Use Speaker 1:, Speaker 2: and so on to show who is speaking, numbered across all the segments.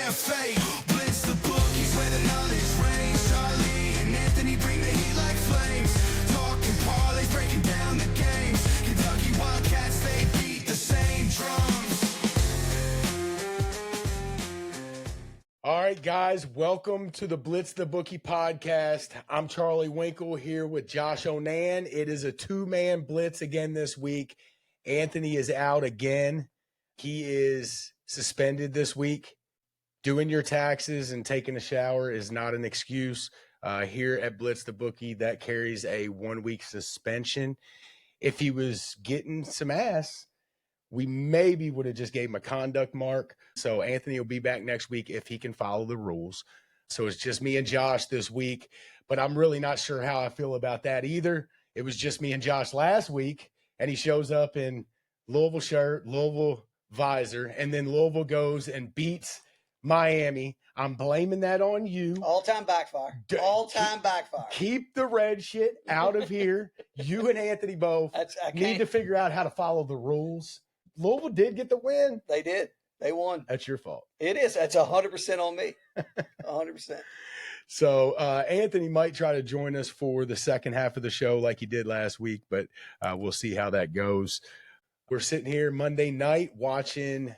Speaker 1: their fate. Blitz the bookies where the knowledge reigns. Charlie and Anthony bring the heat like flames. Talking parlays, breaking down the games. Kentucky Wildcats, they beat the same drums.
Speaker 2: All right, guys, welcome to the Blitz the Bookie podcast. I'm Charlie Winkle here with Josh Onan. It is a two-man blitz again this week. Anthony is out again. He is suspended this week. Doing your taxes and taking a shower is not an excuse. Here at Blitz the Bookie, that carries a 1-week suspension. If he was getting some ass, we maybe would have just gave him a conduct mark. So Anthony will be back next week if he can follow the rules. So it's just me and Josh this week, but I'm really not sure how I feel about that either. It was just me and Josh last week, and he shows up in Louisville shirt, Louisville visor, and then Louisville goes and beats Miami. I'm blaming that on you.
Speaker 3: All-time backfire. All-time backfire.
Speaker 2: Keep the red shit out of here. You and Anthony both need to figure out how to follow the rules. Louisville did get the win.
Speaker 3: They did. They won.
Speaker 2: That's your fault.
Speaker 3: It is. That's 100% on me. 100%.
Speaker 2: So Anthony might try to join us for the second half of the show like he did last week, but we'll see how that goes. We're sitting here Monday night watching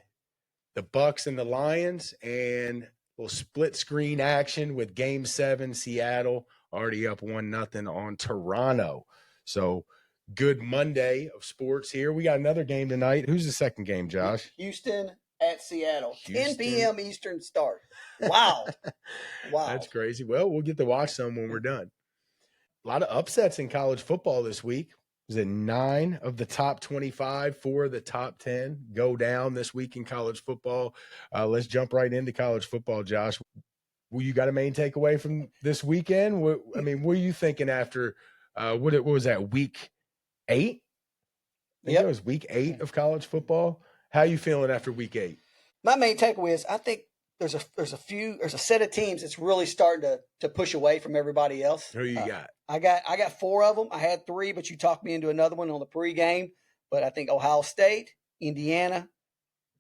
Speaker 2: the Bucks and the Lions and a little split screen action with Game 7, Seattle already up 1-0 on Toronto. So good Monday of sports here. We got another game tonight. Who's the second game, Josh?
Speaker 3: Houston at Seattle. 10 p.m. Eastern start. Wow. Wow.
Speaker 2: That's crazy. Well, we'll get to watch some when we're done. A lot of upsets in college football this week. Was it 9 of the top 25, 4 of the top 10 go down this week in college football? Let's jump right into college football, Josh. Well, you got a main takeaway from this weekend? What are you thinking after what was that, week 8? I think it was week 8 of college football. How are you feeling after week 8?
Speaker 3: My main takeaway is I think there's a set of teams that's really starting to push away from everybody else.
Speaker 2: Who you got?
Speaker 3: I got 4 of them. I had 3, but you talked me into another one on the pregame. But I think Ohio State, Indiana,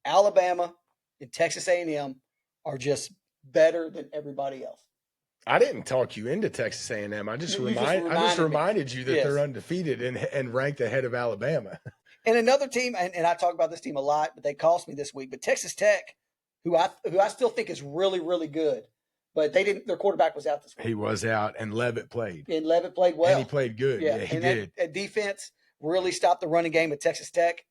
Speaker 3: Alabama, and Texas A&M are just better than everybody else.
Speaker 2: I didn't talk you into Texas A&M. I just reminded you that they're undefeated and ranked ahead of Alabama.
Speaker 3: And another team, and I talk about this team a lot, but they cost me this week. But Texas Tech, who I still think is really, really good, but they didn't. Their quarterback was out this week.
Speaker 2: He was out, and Levitt played.
Speaker 3: And Levitt played well.
Speaker 2: And he played good. Yeah, he did.
Speaker 3: That defense really stopped the running game at Texas Tech.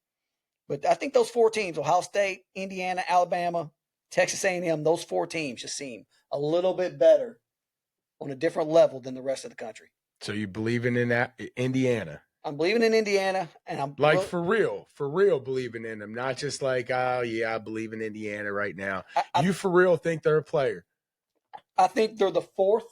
Speaker 3: But I think those 4 teams, Ohio State, Indiana, Alabama, Texas A&M, those 4 teams just seem a little bit better on a different level than the rest of the country.
Speaker 2: So you believing in that Indiana?
Speaker 3: I'm believing in Indiana, and I'm
Speaker 2: like for real believing in them, not just like, oh yeah, I believe in Indiana right now. You for real think they're a player? I
Speaker 3: think they're the 4th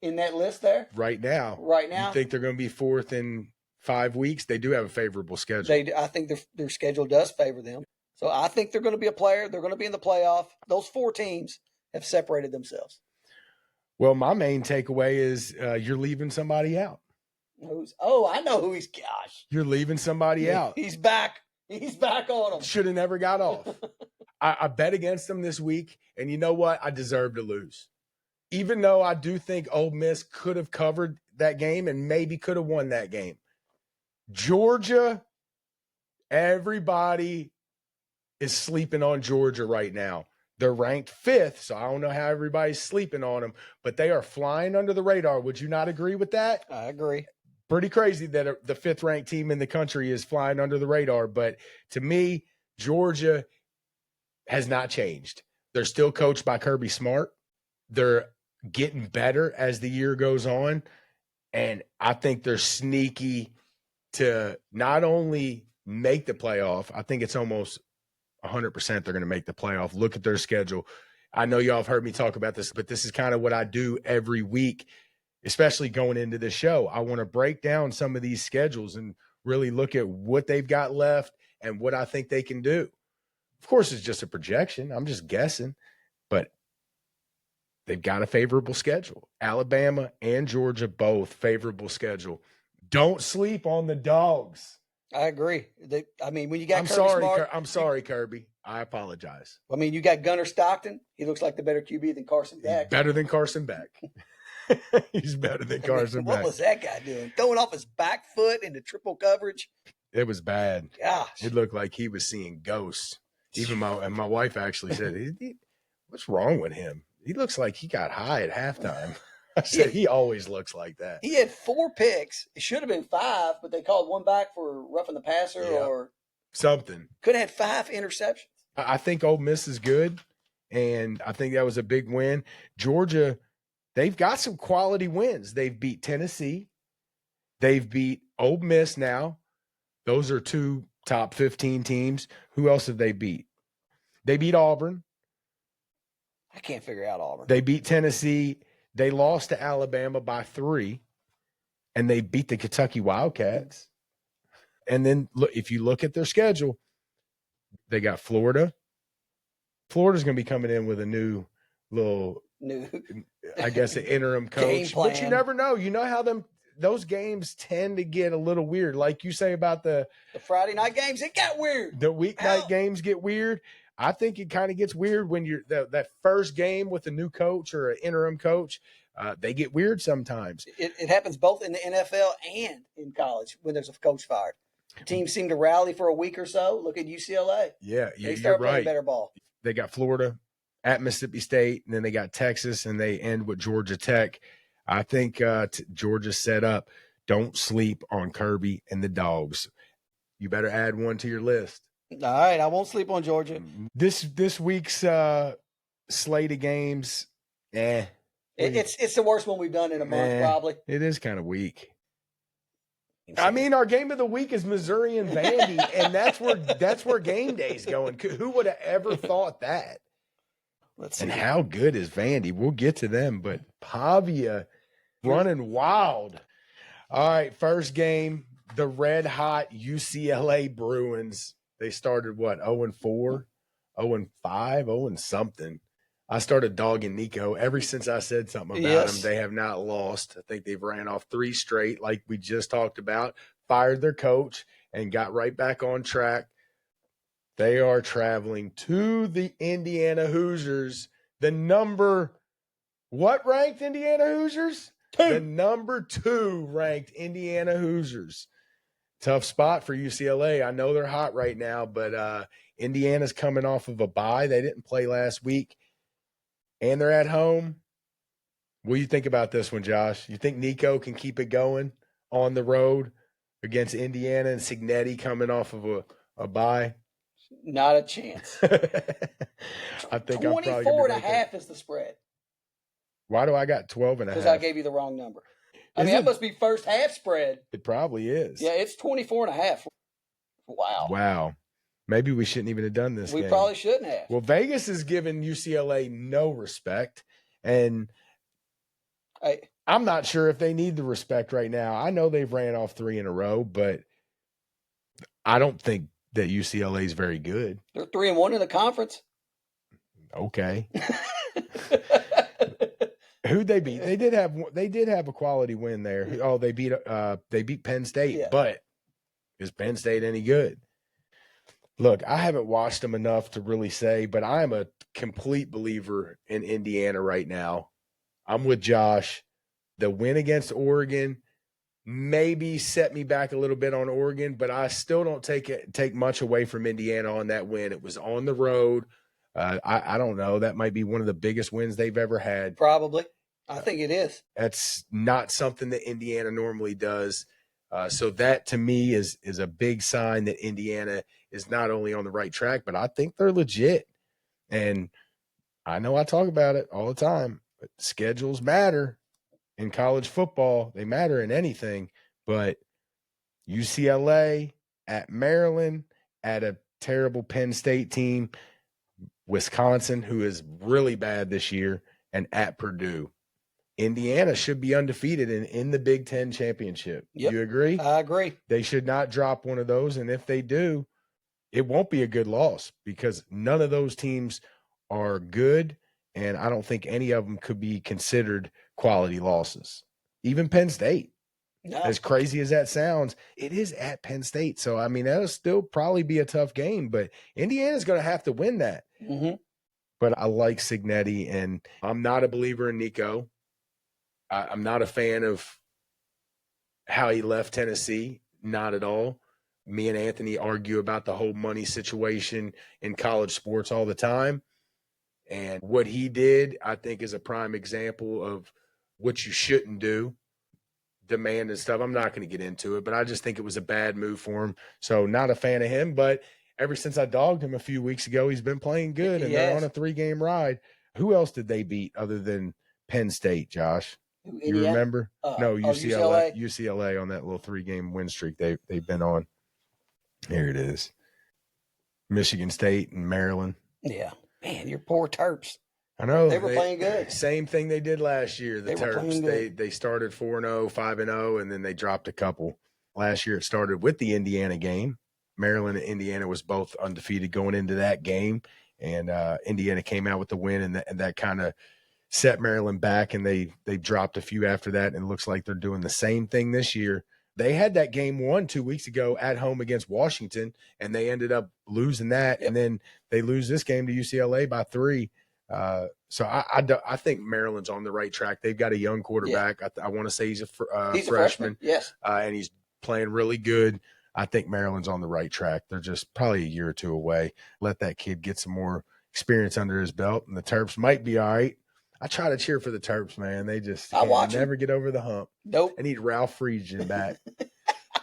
Speaker 3: in that list there
Speaker 2: right now. You think they're going to be 4th in 5 weeks? They do have a favorable schedule.
Speaker 3: I think their schedule does favor them. So I think they're going to be a player. They're going to be in the playoff. Those 4 teams have separated themselves.
Speaker 2: Well, my main takeaway is you're leaving somebody out.
Speaker 3: I know who he's. Gosh,
Speaker 2: you're leaving somebody out.
Speaker 3: He's back. He's back on him.
Speaker 2: Should have never got off. I bet against them this week, and you know what? I deserve to lose. Even though I do think Ole Miss could have covered that game and maybe could have won that game. Georgia, everybody is sleeping on Georgia right now. They're ranked 5th, so I don't know how everybody's sleeping on them, but they are flying under the radar. Would you not agree with that?
Speaker 3: I agree.
Speaker 2: Pretty crazy that the 5th ranked team in the country is flying under the radar, but to me, Georgia has not changed. They're still coached by Kirby Smart. They're getting better as the year goes on, and I think they're sneaky to not only make the playoff, I think it's almost 100% they're going to make the playoff. Look at their schedule. I know y'all have heard me talk about this, but this is kind of what I do every week, especially going into the show. I want to break down some of these schedules and really look at what they've got left and what I think they can do. Of course, it's just a projection. I'm just guessing, but they've got a favorable schedule. Alabama and Georgia, both favorable schedule. Don't sleep on the dogs.
Speaker 3: I agree. When you got
Speaker 2: I'm
Speaker 3: Kirby
Speaker 2: sorry.
Speaker 3: Smart,
Speaker 2: I'm sorry, Kirby. I apologize.
Speaker 3: you got Gunnar Stockton. He looks like the better QB than Carson
Speaker 2: He's
Speaker 3: Beck.
Speaker 2: better than Carson Beck. He's better than Carson
Speaker 3: What
Speaker 2: Beck.
Speaker 3: was that guy doing? Throwing off his back foot into triple coverage.
Speaker 2: It was bad.
Speaker 3: Gosh.
Speaker 2: It looked like he was seeing ghosts. Even my wife actually said, what's wrong with him? He looks like he got high at halftime. I said, he always looks like that.
Speaker 3: He had 4 picks. It should have been 5, but they called one back for roughing the passer or
Speaker 2: something.
Speaker 3: Could have had 5 interceptions.
Speaker 2: I think Ole Miss is good, and I think that was a big win. Georgia, they've got some quality wins. They've beat Tennessee. They've beat Ole Miss now. Those are 2 top 15 teams. Who else have they beat? They beat Auburn.
Speaker 3: I can't figure out Auburn.
Speaker 2: They beat Tennessee. They lost to Alabama by 3, and they beat the Kentucky Wildcats. And then if you look at their schedule, they got Florida. Florida's going to be coming in with a new, I guess, an interim coach. But you never know. You know how those games tend to get a little weird. Like you say about the
Speaker 3: Friday night games, it got weird.
Speaker 2: The weeknight games get weird. I think it kind of gets weird when you're that first game with a new coach or an interim coach. They get weird sometimes.
Speaker 3: It happens both in the NFL and in college when there's a coach fired. Teams seem to rally for a week or so. Look at UCLA.
Speaker 2: Yeah,
Speaker 3: they start playing better ball.
Speaker 2: They got Florida at Mississippi State, and then they got Texas, and they end with Georgia Tech. I think Georgia's set up. Don't sleep on Kirby and the Dogs. You better add one to your list.
Speaker 3: All right, I won't sleep on Georgia.
Speaker 2: This week's slate of games,
Speaker 3: it's the worst one we've done in a month, probably.
Speaker 2: It is kind of weak. Our game of the week is Missouri and Vandy, and that's where game day's going. Who would have ever thought that?
Speaker 3: Let's see.
Speaker 2: And how good is Vandy? We'll get to them, but Pavia running wild. All right, first game, the red hot UCLA Bruins. They started 0-4, 0-5, 0-something. I started dogging Nico ever since I said something about them. They have not lost. I think they've ran off 3 straight, like we just talked about, fired their coach, and got right back on track. They are traveling to the Indiana Hoosiers. What ranked Indiana Hoosiers? 2. The number 2 ranked Indiana Hoosiers. Tough spot for UCLA. I know they're hot right now, but Indiana's coming off of a bye. They didn't play last week, and they're at home. What do you think about this one, Josh? You think Nico can keep it going on the road against Indiana and Cignetti coming off of a bye?
Speaker 3: Not a chance.
Speaker 2: I think
Speaker 3: 24.5 is the spread.
Speaker 2: Why do I got 12.5?
Speaker 3: Because I gave you the wrong number. That must be first half spread.
Speaker 2: It probably is.
Speaker 3: Yeah, it's 24.5.
Speaker 2: Wow. Maybe we shouldn't even have done this.
Speaker 3: We probably shouldn't have.
Speaker 2: Well, Vegas is giving UCLA no respect, and I'm not sure if they need the respect right now. I know they've ran off 3 in a row, but I don't think that UCLA is very good.
Speaker 3: They're 3-1 in the conference.
Speaker 2: Okay. Who'd they beat? They did have a quality win there. Oh, they beat Penn State, but is Penn State any good? Look, I haven't watched them enough to really say, but I'm a complete believer in Indiana right now. I'm with Josh. The win against Oregon maybe set me back a little bit on Oregon, but I still don't take much away from Indiana on that win. It was on the road. I don't know. That might be one of the biggest wins they've ever had.
Speaker 3: Probably. I think it is.
Speaker 2: That's not something that Indiana normally does. So that to me is a big sign that Indiana is not only on the right track, but I think they're legit. And I know I talk about it all the time, but schedules matter in college football. They matter in anything, but UCLA at Maryland, at a terrible Penn State team, Wisconsin, who is really bad this year, and at Purdue. Indiana should be undefeated in the Big Ten championship. Yep. You agree?
Speaker 3: I agree.
Speaker 2: They should not drop one of those. And if they do, it won't be a good loss because none of those teams are good. And I don't think any of them could be considered quality losses. Even Penn State.
Speaker 3: No.
Speaker 2: As crazy as that sounds, it is at Penn State. So, I mean, that'll still probably be a tough game, but Indiana's going to have to win that.
Speaker 3: Mm-hmm.
Speaker 2: But I like Cignetti, and I'm not a believer in Nico. I'm not a fan of how he left Tennessee, not at all. Me and Anthony argue about the whole money situation in college sports all the time. And what he did, I think, is a prime example of what you shouldn't do. Demand and stuff. I'm not going to get into it, but I just think it was a bad move for him. So not a fan of him, but ever since I dogged him a few weeks ago, he's been playing good, and they're on a 3-game ride. Who else did they beat other than Penn State, Josh? You remember? No, UCLA. UCLA on that little 3-game win streak they've been on. Here it is. Michigan State and Maryland.
Speaker 3: Yeah. Man, your poor Terps.
Speaker 2: I know.
Speaker 3: They were playing good.
Speaker 2: Same thing they did last year. The Terps, they started 4-0, 5-0, and then they dropped a couple. Last year it started with the Indiana game. Maryland and Indiana was both undefeated going into that game, and Indiana came out with the win, and that kind of set Maryland back, and they dropped a few after that, and it looks like they're doing the same thing this year. They had that game won 2 weeks ago at home against Washington, and they ended up losing that, and then they lose this game to UCLA by 3. So I think Maryland's on the right track. They've got a young quarterback. Yeah. I want to say he's a freshman.
Speaker 3: Yes.
Speaker 2: And he's playing really good. I think Maryland's on the right track. They're just probably a year or two away. Let that kid get some more experience under his belt, and the Terps might be all right. I try to cheer for the Terps, man. They just never get over the hump.
Speaker 3: Nope.
Speaker 2: I need Ralph Friedgen back.
Speaker 3: I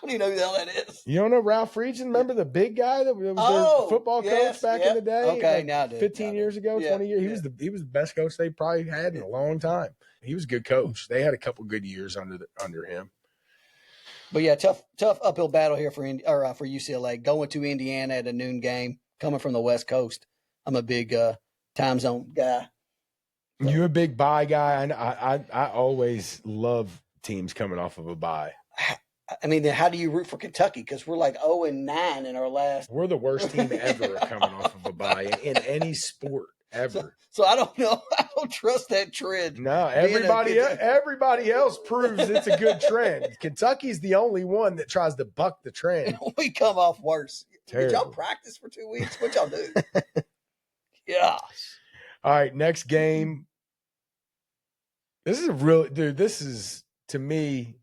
Speaker 3: don't even know who the hell that is.
Speaker 2: You don't know Ralph Friedgen? Remember the big guy that was their football coach back in the day?
Speaker 3: Okay,
Speaker 2: like
Speaker 3: now I do.
Speaker 2: 15 years ago, 20 years. He was the best coach they probably had in a long time. He was a good coach. They had a couple good years under him.
Speaker 3: But yeah, tough uphill battle here for UCLA going to Indiana at a noon game, coming from the West Coast. I'm a big time zone guy. So.
Speaker 2: You're a big bye guy, and I always love teams coming off of a bye.
Speaker 3: I mean, then how do you root for Kentucky? Because we're like 0-9 in our last.
Speaker 2: We're the worst team ever coming off of a bye in any sport ever.
Speaker 3: So I don't know. I don't trust that trend.
Speaker 2: No, everybody else proves it's a good trend. Kentucky's the only one that tries to buck the trend.
Speaker 3: We come off worse.
Speaker 2: Terrible.
Speaker 3: Did y'all practice for 2 weeks? What y'all do? Yeah.
Speaker 2: All right, next game. This is, to me,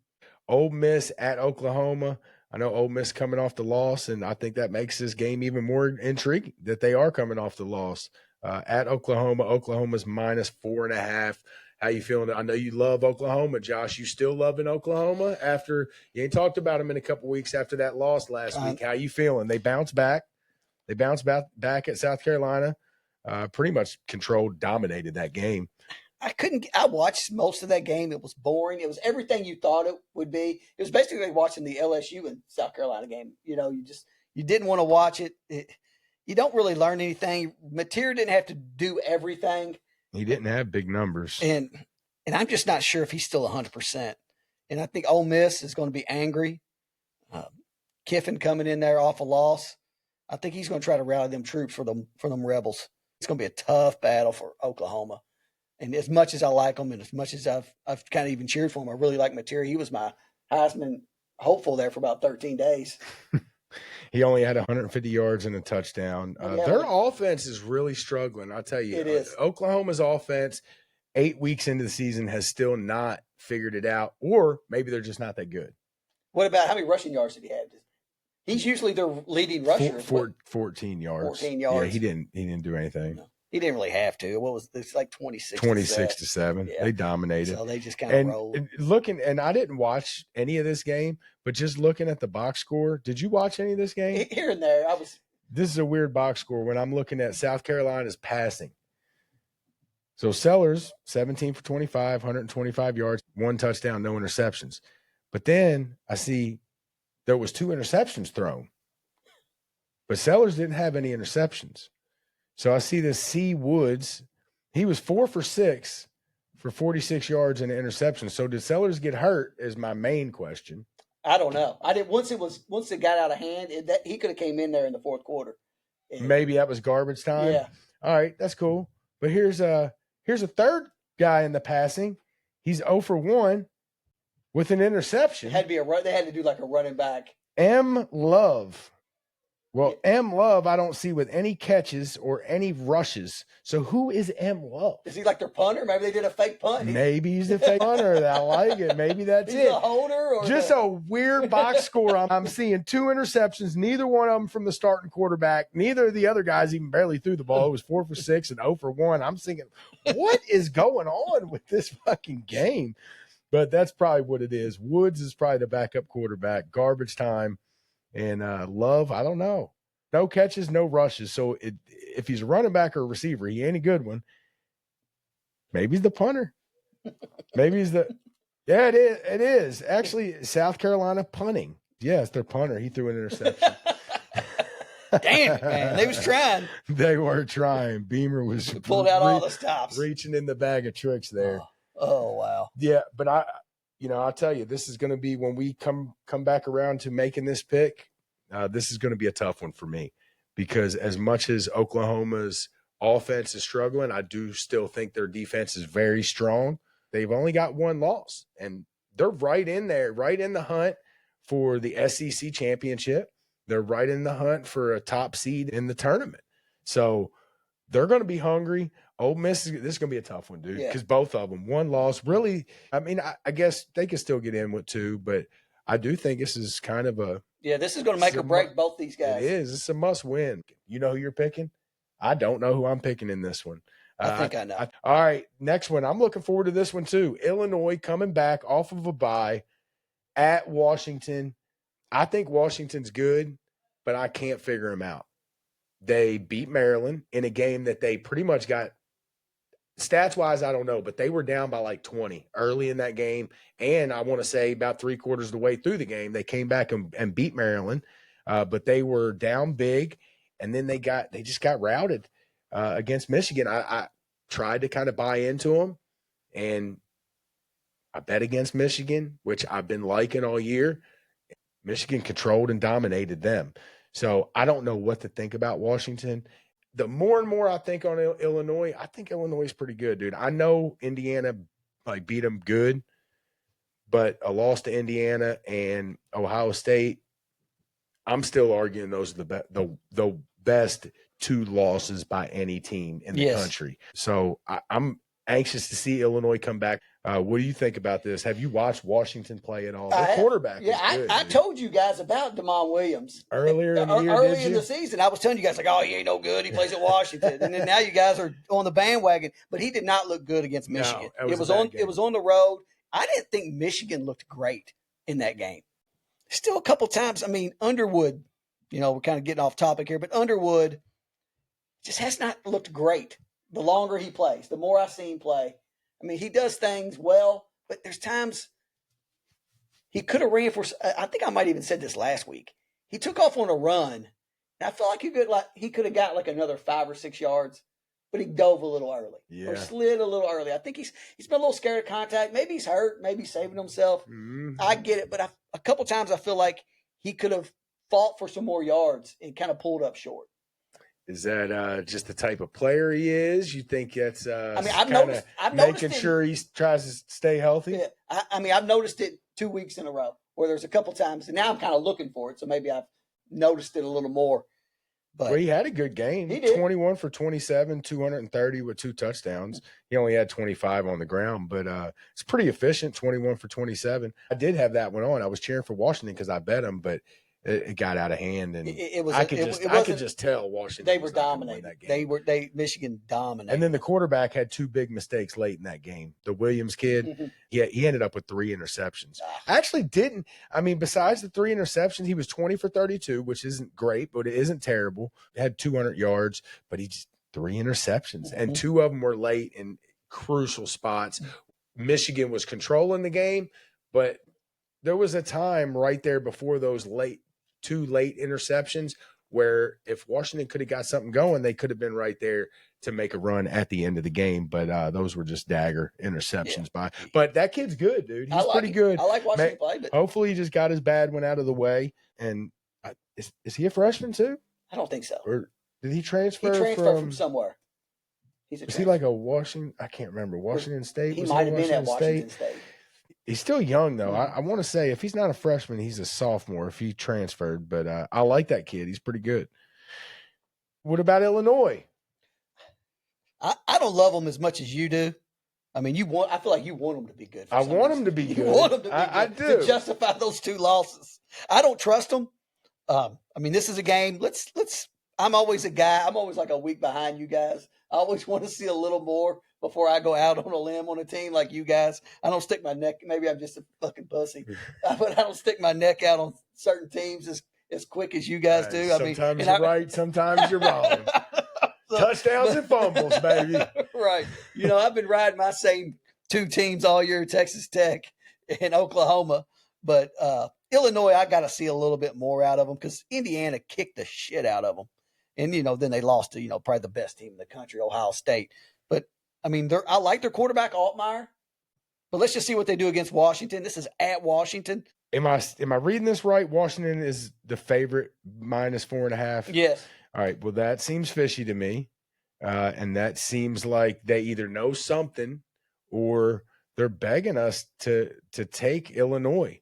Speaker 2: Ole Miss at Oklahoma. I know Ole Miss coming off the loss, and I think that makes this game even more intriguing that they are coming off the loss. At Oklahoma, Oklahoma's -4.5. How you feeling? I know you love Oklahoma, Josh. You still loving Oklahoma after you ain't talked about them in a couple weeks after that loss last week. How you feeling? They bounced back. They bounced back at South Carolina. Pretty much dominated that game.
Speaker 3: I watched most of that game. It was boring. It was everything you thought it would be. It was basically like watching the LSU and South Carolina game. You know, you didn't want to watch it. You don't really learn anything. Mateer didn't have to do everything.
Speaker 2: He didn't have big numbers.
Speaker 3: And I'm just not sure if he's still 100%. And I think Ole Miss is going to be angry. Kiffin coming in there off a loss. I think he's going to try to rally them troops for them Rebels. It's going to be a tough battle for Oklahoma. And as much as I like him, and as much as I've kind of even cheered for him, I really like Mateer. He was my Heisman hopeful there for about 13 days.
Speaker 2: He only had 150 yards and a touchdown. Their offense is really struggling. I'll tell you.
Speaker 3: It is.
Speaker 2: Oklahoma's offense, 8 weeks into the season, has still not figured it out, or maybe they're just not that good.
Speaker 3: What about how many rushing yards did he have? He's usually their leading rusher.
Speaker 2: 14 yards.
Speaker 3: 14 yards.
Speaker 2: Yeah, he didn't do anything.
Speaker 3: No. He didn't really have to. What was this? Like 26
Speaker 2: to 7. Yeah. They dominated.
Speaker 3: So they just kind of rolled.
Speaker 2: And I didn't watch any of this game, but just looking at the box score, did you watch any of this game?
Speaker 3: Here and there.
Speaker 2: This is a weird box score when I'm looking at South Carolina's passing. So Sellers, 17 for 25, 125 yards, 1 touchdown, no interceptions. But then I see there was 2 interceptions thrown. But Sellers didn't have any interceptions. So I see this C. Woods. He was 4 for 6 for 46 yards and an interception. So did Sellers get hurt is my main question.
Speaker 3: I don't know. Once it got out of hand, he could have came in there in the fourth quarter.
Speaker 2: Maybe that was garbage time.
Speaker 3: Yeah.
Speaker 2: All right, that's cool. But here's a third guy in the passing. He's 0 for 1 with an interception.
Speaker 3: It had to be they had to do like a running back.
Speaker 2: M. Love. Well, M. Love, I don't see with any catches or any rushes. So who is M. Love?
Speaker 3: Is he like their punter? Maybe they did a fake punt.
Speaker 2: Maybe he's the fake punter. I like it. Maybe that's
Speaker 3: He's
Speaker 2: it.
Speaker 3: the holder, or
Speaker 2: Just a weird box score. I'm seeing 2 interceptions, neither one of them from the starting quarterback. Neither of the other guys even barely threw the ball. It was 4 for 6 and 0 for 1. I'm thinking, what is going on with this fucking game? But that's probably what it is. Woods is probably the backup quarterback. Garbage time. And Love, I don't know. No catches, no rushes. So if he's a running back or a receiver, he ain't a good one. Maybe he's the punter. Maybe he's the – yeah, it is. It is. Actually, South Carolina punting. Yes, their punter. He threw an interception.
Speaker 3: Damn, man. They was trying.
Speaker 2: They were trying. Beamer was –
Speaker 3: pulled out all the stops.
Speaker 2: Reaching in the bag of tricks there.
Speaker 3: Oh, wow.
Speaker 2: Yeah, but I'll tell you, this is going to be when we come back around to making this pick, this is going to be a tough one for me because as much as Oklahoma's offense is struggling, I do still think their defense is very strong. They've only got 1 loss, and they're right in there, right in the hunt for the SEC championship. They're right in the hunt for a top seed in the tournament. So they're going to be hungry. Ole Miss, this is going to be a tough one, dude, because both of them, 1 loss. Really, I mean, I guess they can still get in with 2, but I do think this is kind of a –
Speaker 3: yeah, this is going to make or break both these guys.
Speaker 2: It is. It's a must-win. You know who you're picking? I don't know who I'm picking in this one.
Speaker 3: I think I know.
Speaker 2: All right, next one. I'm looking forward to this one too. Illinois coming back off of a bye at Washington. I think Washington's good, but I can't figure them out. They beat Maryland in a game that they pretty much got – stats-wise, I don't know, but they were down by like 20 early in that game. And I want to say about 3/4 of the way through the game, they came back and beat Maryland. But they were down big, and then they just got routed against Michigan. I tried to kind of buy into them, and I bet against Michigan, which I've been liking all year. Michigan controlled and dominated them. So I don't know what to think about Washington. The more and more I think on Illinois, I think Illinois is pretty good, dude. I know Indiana beat them good, but a loss to Indiana and Ohio State, I'm still arguing those are the best 2 losses by any team in the country. So I'm anxious to see Illinois come back. What do you think about this? Have you watched Washington play at all? Their quarterback is good.
Speaker 3: I told you guys about DeMond Williams.
Speaker 2: Earlier in the year,
Speaker 3: early in the season, I was telling you guys, like, oh, he ain't no good. He plays at Washington. And then now you guys are on the bandwagon. But he did not look good against Michigan.
Speaker 2: No,
Speaker 3: it was on the road. I didn't think Michigan looked great in that game. Still a couple times, I mean, Underwood, we're kind of getting off topic here, but Underwood just has not looked great. The longer he plays, the more I see him play. I mean, he does things well, but there's times he could have ran for. I think I might even said this last week. He took off on a run, and I feel like he could have got like another 5 or 6 yards, but he dove a little early or slid a little early. I think he's been a little scared of contact. Maybe he's hurt. Maybe he's saving himself. Mm-hmm. I get it, but a couple times I feel like he could have fought for some more yards and kind of pulled up short.
Speaker 2: Is that just the type of player he is? You think that's
Speaker 3: I've noticed
Speaker 2: making sure he tries to stay healthy?
Speaker 3: Yeah, I've noticed it 2 weeks in a row where there's a couple times, and now I'm kind of looking for it, so maybe I've noticed it a little more. But
Speaker 2: he had a good game.
Speaker 3: He did.
Speaker 2: 21 for 27, 230 with 2 touchdowns. He only had 25 on the ground, but it's pretty efficient, 21 for 27. I did have that one on. I was cheering for Washington because I bet him, but it got out of hand, and I could just tell Washington.
Speaker 3: They were dominating that game. Michigan dominated.
Speaker 2: And then the quarterback had 2 big mistakes late in that game. The Williams kid, he ended up with 3 interceptions. I actually didn't. I mean, besides the 3 interceptions, he was 20 for 32, which isn't great, but it isn't terrible. He had 200 yards, but he just 3 interceptions, and 2 of them were late in crucial spots. Michigan was controlling the game, but there was a time right there before those 2 late interceptions where if Washington could have got something going, they could have been right there to make a run at the end of the game. But those were just dagger interceptions But that kid's good, dude. He's pretty good.
Speaker 3: I like watching him play. But
Speaker 2: hopefully he just got his bad one out of the way. And is he a freshman too?
Speaker 3: I don't think so.
Speaker 2: Or did he transfer?
Speaker 3: He transferred from somewhere.
Speaker 2: Is he like a Washington? I can't remember. Washington State?
Speaker 3: He might have been at Washington State.
Speaker 2: He's still young, though. I want to say if he's not a freshman, he's a sophomore if he transferred. But I like that kid. He's pretty good. What about Illinois?
Speaker 3: I don't love them as much as you do. I mean, I feel like you want them to be good.
Speaker 2: I want them to be good.
Speaker 3: You want them to be good.
Speaker 2: I do.
Speaker 3: To justify those 2 losses. I don't trust them. I mean, this is a game. I'm always a guy. I'm always like a week behind you guys. I always want to see a little more before I go out on a limb on a team like you guys. I don't stick my neck. Maybe I'm just a fucking pussy, but I don't stick my neck out on certain teams as quick as you guys do.
Speaker 2: Sometimes you're right. Sometimes you're wrong. Touchdowns and fumbles, baby.
Speaker 3: Right. I've been riding my same 2 teams all year, Texas Tech and Oklahoma. But Illinois, I got to see a little bit more out of them because Indiana kicked the shit out of them. And, then they lost to, probably the best team in the country, Ohio State. But, I mean, I like their quarterback, Altmaier. But let's just see what they do against Washington. This is at Washington.
Speaker 2: Am I reading this right? Washington is the favorite, -4.5?
Speaker 3: Yes.
Speaker 2: All right. Well, that seems fishy to me. And that seems like they either know something or they're begging us to take Illinois.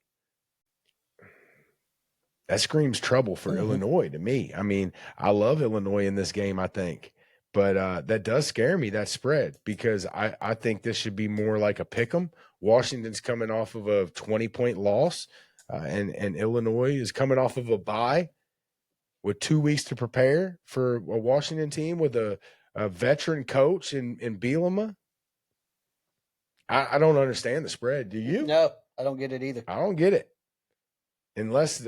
Speaker 2: That screams trouble for Illinois to me. I mean, I love Illinois in this game, I think. But that does scare me, that spread, because I think this should be more like a pick 'em. Washington's coming off of a 20-point loss, and Illinois is coming off of a bye with 2 weeks to prepare for a Washington team with a veteran coach in Bielema. I don't understand the spread. Do you?
Speaker 3: No, I don't get it either.
Speaker 2: I don't get it. Unless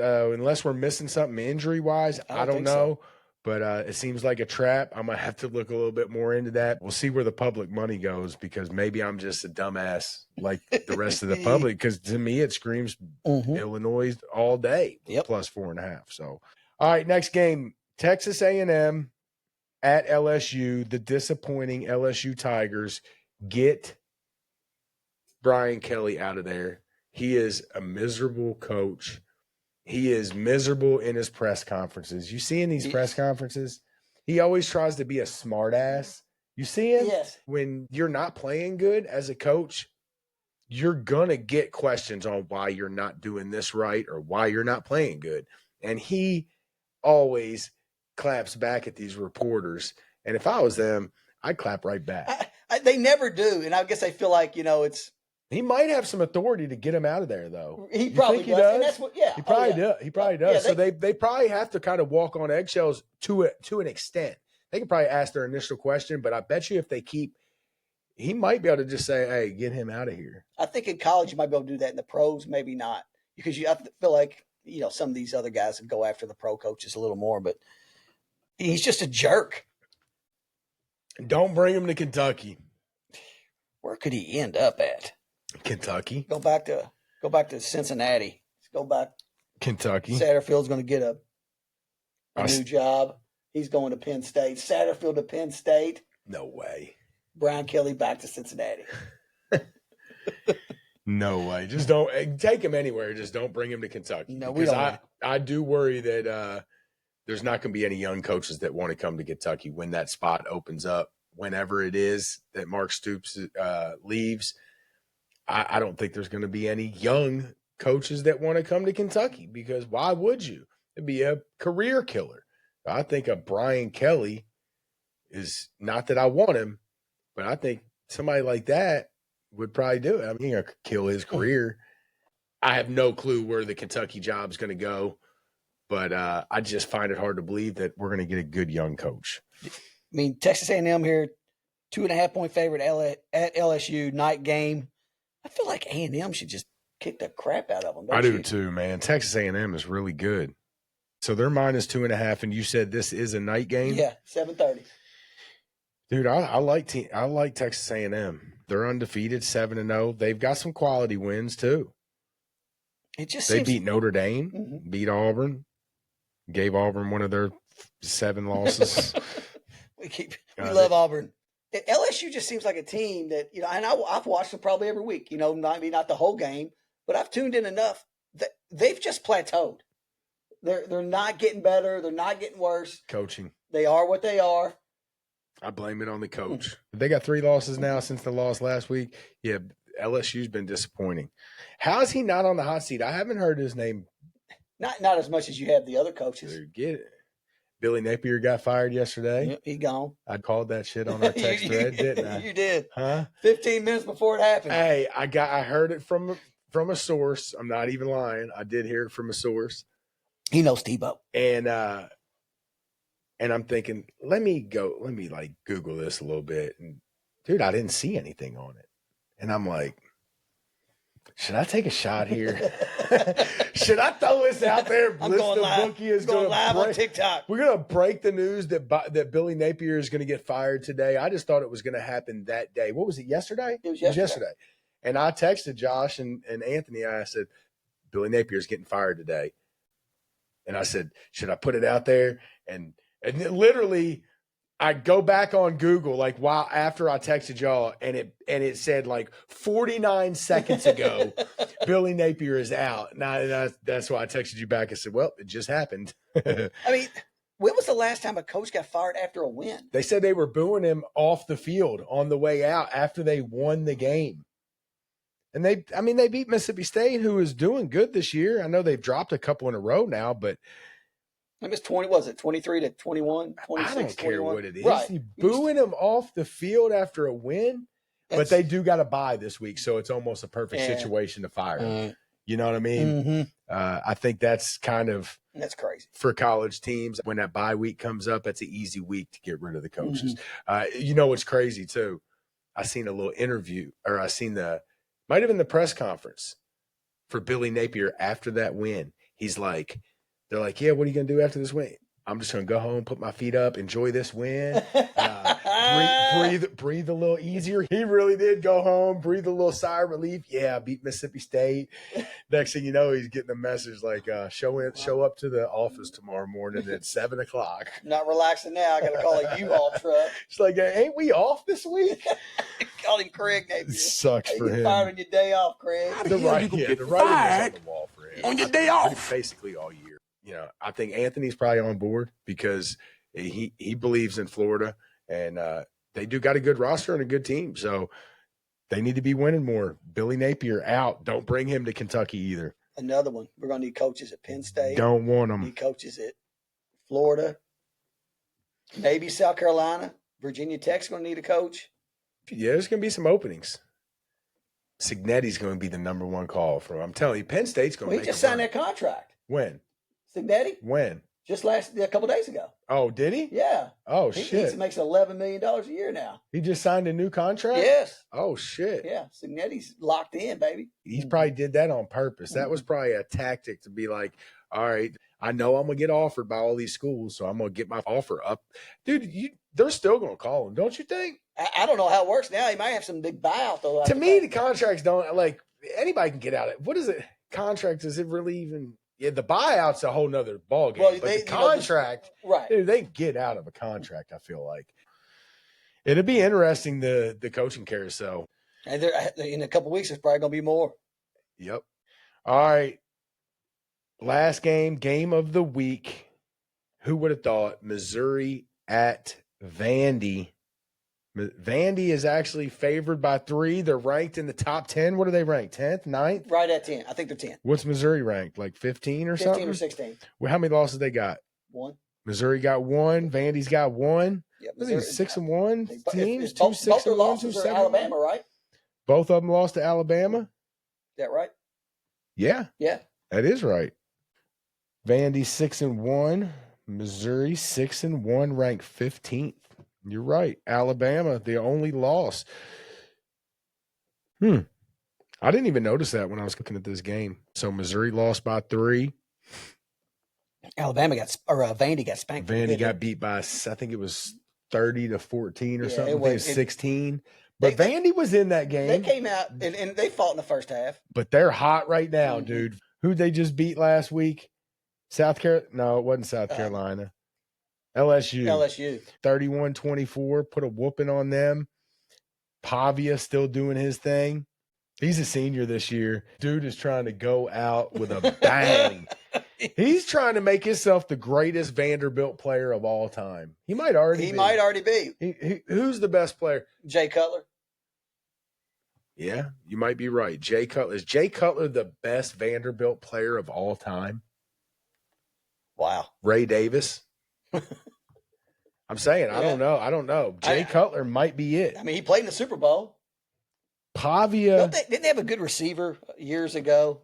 Speaker 2: we're missing something injury-wise, I don't know. So. But it seems like a trap. I'm going to have to look a little bit more into that. We'll see where the public money goes because maybe I'm just a dumbass like the rest of the public because to me it screams Illinois all day, +4.5. So, all right, next game, Texas A&M at LSU. The disappointing LSU Tigers get Brian Kelly out of there. He is a miserable coach. He is miserable in his press conferences. You see in these press conferences, he always tries to be a smart ass. You see him?
Speaker 3: Yes.
Speaker 2: When you're not playing good as a coach, you're going to get questions on why you're not doing this right or why you're not playing good. And he always claps back at these reporters. And if I was them, I'd clap right back.
Speaker 3: They never do. And I guess I feel like, it's.
Speaker 2: He might have some authority to get him out of there, though.
Speaker 3: He probably does. And that's what,
Speaker 2: He probably does. He probably does. So they probably have to kind of walk on eggshells to an extent. They can probably ask their initial question, but I bet you if they he might be able to just say, "Hey, get him out of here."
Speaker 3: I think in college you might be able to do that. In the pros, maybe not, because I feel like some of these other guys would go after the pro coaches a little more. But he's just a jerk.
Speaker 2: Don't bring him to Kentucky.
Speaker 3: Where could he end up at?
Speaker 2: Kentucky.
Speaker 3: Go back to Cincinnati. Let's go back.
Speaker 2: Kentucky.
Speaker 3: Satterfield's going to get a new job. He's going to Penn State. Satterfield to Penn State.
Speaker 2: No way.
Speaker 3: Brian Kelly back to Cincinnati.
Speaker 2: No way. Just don't take him anywhere. Just don't bring him to Kentucky.
Speaker 3: No, we don't.
Speaker 2: I do worry that there's not going to be any young coaches that want to come to Kentucky when that spot opens up, whenever it is that Mark Stoops leaves. I don't think there's going to be any young coaches that want to come to Kentucky because why would you? It'd be a career killer. I think a Brian Kelly is not that I want him, but I think somebody like that would probably do it. I mean, he could kill his career. I have no clue where the Kentucky job is going to go, but I just find it hard to believe that we're going to get a good young coach.
Speaker 3: I mean, Texas A&M here, 2.5-point favorite at LSU, night game. I feel like A&M should just kick the crap out of them.
Speaker 2: I do too, man. Texas A&M is really good. So they're -2.5, and you said this is a night game?
Speaker 3: Yeah, 7:30.
Speaker 2: Dude, I like Texas A&M. They're undefeated, 7-0. They've got some quality wins too. They beat Notre Dame, beat Auburn, gave Auburn one of their 7 losses.
Speaker 3: we love Auburn. LSU just seems like a team that, and I've watched them probably every week, not the whole game, but I've tuned in enough that they've just plateaued. They're not getting better. They're not getting worse.
Speaker 2: Coaching.
Speaker 3: They are what they are.
Speaker 2: I blame it on the coach. They got 3 losses now since the loss last week. Yeah, LSU's been disappointing. How is he not on the hot seat? I haven't heard his name.
Speaker 3: Not as much as you have the other coaches.
Speaker 2: Dude, get it. Billy Napier got fired yesterday.
Speaker 3: Yep, he gone.
Speaker 2: I called that shit on our text thread, didn't I?
Speaker 3: You did.
Speaker 2: Huh?
Speaker 3: 15 minutes before it happened.
Speaker 2: Hey, I heard it from a source. I'm not even lying. I did hear it from a source.
Speaker 3: He knows Tebow.
Speaker 2: And I'm thinking, let me like Google this a little bit. And dude, I didn't see anything on it. And I'm like, should I take a shot here? Should I throw this out there?
Speaker 3: I'm going live.
Speaker 2: Bookie is
Speaker 3: going live on TikTok.
Speaker 2: We're going to break the news that Billy Napier is going to get fired today. I just thought it was going to happen that day. What was it, yesterday?
Speaker 3: It was yesterday.
Speaker 2: And I texted Josh and Anthony. I said, Billy Napier is getting fired today. And I said, should I put it out there? And literally, I go back on Google like while after I texted y'all, and it said like 49 seconds ago, Billy Napier is out. And that's why I texted you back. I said, well, it just happened.
Speaker 3: I mean, when was the last time a coach got fired after a win?
Speaker 2: They said they were booing him off the field on the way out after they won the game. And they beat Mississippi State, who is doing good this year. I know they've dropped a couple in a row now, but
Speaker 3: I missed 20, was it 23 to 21, 26,
Speaker 2: I don't care
Speaker 3: 21?
Speaker 2: what it is.
Speaker 3: Right.
Speaker 2: He's booing him off the field after a win, but they do got to bye this week, so it's almost a perfect situation to fire him. You know what I mean?
Speaker 3: Mm-hmm.
Speaker 2: I think that's
Speaker 3: that's crazy
Speaker 2: for college teams. When that bye week comes up, that's an easy week to get rid of the coaches. You know what's crazy too? I seen a little interview, or might have been the press conference for Billy Napier after that win. They're like, yeah, what are you going to do after this win? I'm just going to go home, put my feet up, enjoy this win, breathe a little easier. He really did go home, breathe a little sigh of relief. Yeah, I beat Mississippi State. Next thing you know, he's getting a message like, show up to the office tomorrow morning at 7 o'clock.
Speaker 3: Not relaxing now. I got to call a U-Haul truck.
Speaker 2: It's like, ain't we off this week?
Speaker 3: Called him Craig Napier.
Speaker 2: It sucks for him.
Speaker 3: Fired on your day off, Craig.
Speaker 2: The writing was on the wall for him.
Speaker 4: On your day off.
Speaker 2: Basically all year. You know, I think Anthony's probably on board because he believes in Florida, and they do got a good roster and a good team. So they need to be winning more. Billy Napier out. Don't bring him to Kentucky either.
Speaker 3: Another one. We're going to need coaches at Penn State.
Speaker 2: Don't want them.
Speaker 3: Need coaches at Florida. Maybe South Carolina. Virginia Tech's going to need a coach.
Speaker 2: Yeah, there's going to be some openings. Cignetti's going to be the number one call for him. I'm telling you, Penn State's going to make
Speaker 3: he just signed that contract.
Speaker 2: When?
Speaker 3: Cignetti?
Speaker 2: When?
Speaker 3: Just a couple days ago.
Speaker 2: Oh, did he?
Speaker 3: Yeah.
Speaker 2: Oh, shit.
Speaker 3: He makes $11 million a year now.
Speaker 2: He just signed a new contract?
Speaker 3: Yes.
Speaker 2: Oh, shit.
Speaker 3: Yeah. Cignetti's locked in, baby.
Speaker 2: He probably did that on purpose. That was probably a tactic to be like, all right, I know I'm going to get offered by all these schools, so I'm going to get my offer up. Dude, they're still going to call him, don't you think?
Speaker 3: I don't know how it works now. He might have some big buyout, though.
Speaker 2: To me, the contracts don't, like, anybody can get out of it. What is it? Contract, is it really even? Yeah, the buyout's a whole nother ballgame.
Speaker 3: Well,
Speaker 2: but the contract,
Speaker 3: right?
Speaker 2: Dude, they can get out of a contract. I feel like it'd be interesting the coaching carousel.
Speaker 3: And in a couple of weeks, there's probably gonna be more.
Speaker 2: Yep. All right. Last game of the week. Who would have thought? Missouri at Vandy. Vandy is actually favored by 3. They're ranked in the top 10. What are they ranked? 10th, 9th?
Speaker 3: Right at 10. I think they're 10.
Speaker 2: What's Missouri ranked? Like 15 or
Speaker 3: 15
Speaker 2: something?
Speaker 3: or 16.
Speaker 2: Well, how many losses they got?
Speaker 3: 1.
Speaker 2: Missouri got 1. Vandy's got 1.
Speaker 3: Yeah,
Speaker 2: What are these 6-1 teams?
Speaker 3: Both their
Speaker 2: 2-6-1,
Speaker 3: losses are
Speaker 2: 2-7-1?
Speaker 3: Alabama, right?
Speaker 2: Both of them lost to Alabama?
Speaker 3: Is that right?
Speaker 2: Yeah.
Speaker 3: Yeah.
Speaker 2: That is right. Vandy 6-1. Missouri 6-1, ranked 15th. You're right. Alabama, the only loss. I didn't even notice that when I was looking at this game. So Missouri lost by 3.
Speaker 3: Vandy got spanked.
Speaker 2: Vandy got beat by, I think it was 30-14 or something. I think it was 16. But Vandy was in that game.
Speaker 3: They came out and they fought in the first half.
Speaker 2: But they're hot right now, dude. Who'd they just beat last week? South Carolina? No, it wasn't South Carolina. LSU. 31-24. Put a whooping on them. Pavia still doing his thing. He's a senior this year. Dude is trying to go out with a bang. He's trying to make himself the greatest Vanderbilt player of all time. He might already be. Who's the best player?
Speaker 3: Jay Cutler.
Speaker 2: Yeah, you might be right. Jay Cutler. Is Jay Cutler the best Vanderbilt player of all time?
Speaker 3: Wow.
Speaker 2: Ray Davis? I'm saying, I don't know. Jay Cutler might be it.
Speaker 3: I mean, he played in the Super Bowl.
Speaker 2: Pavia.
Speaker 3: Didn't they have a good receiver years ago?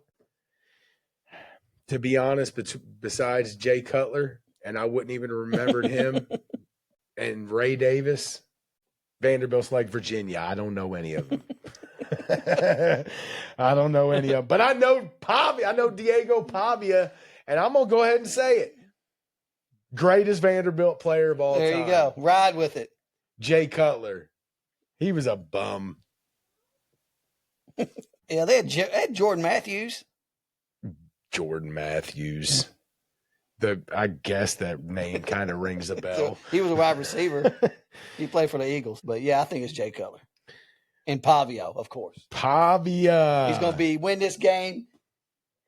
Speaker 2: To be honest, besides Jay Cutler, and I wouldn't even remembered him, and Ray Davis, Vanderbilt's like Virginia. I don't know any of them. I don't know any of them. But I know Pavia. I know Diego Pavia, and I'm going to go ahead and say it. Greatest Vanderbilt player of all time.
Speaker 3: There you go. Ride with it.
Speaker 2: Jay Cutler. He was a bum.
Speaker 3: Yeah, they had Jordan Matthews.
Speaker 2: Jordan Matthews. I guess that name kind of rings a bell.
Speaker 3: So he was a wide receiver. He played for the Eagles. But, yeah, I think it's Jay Cutler. And Pavio, of course.
Speaker 2: Pavia.
Speaker 3: He's going to win this game,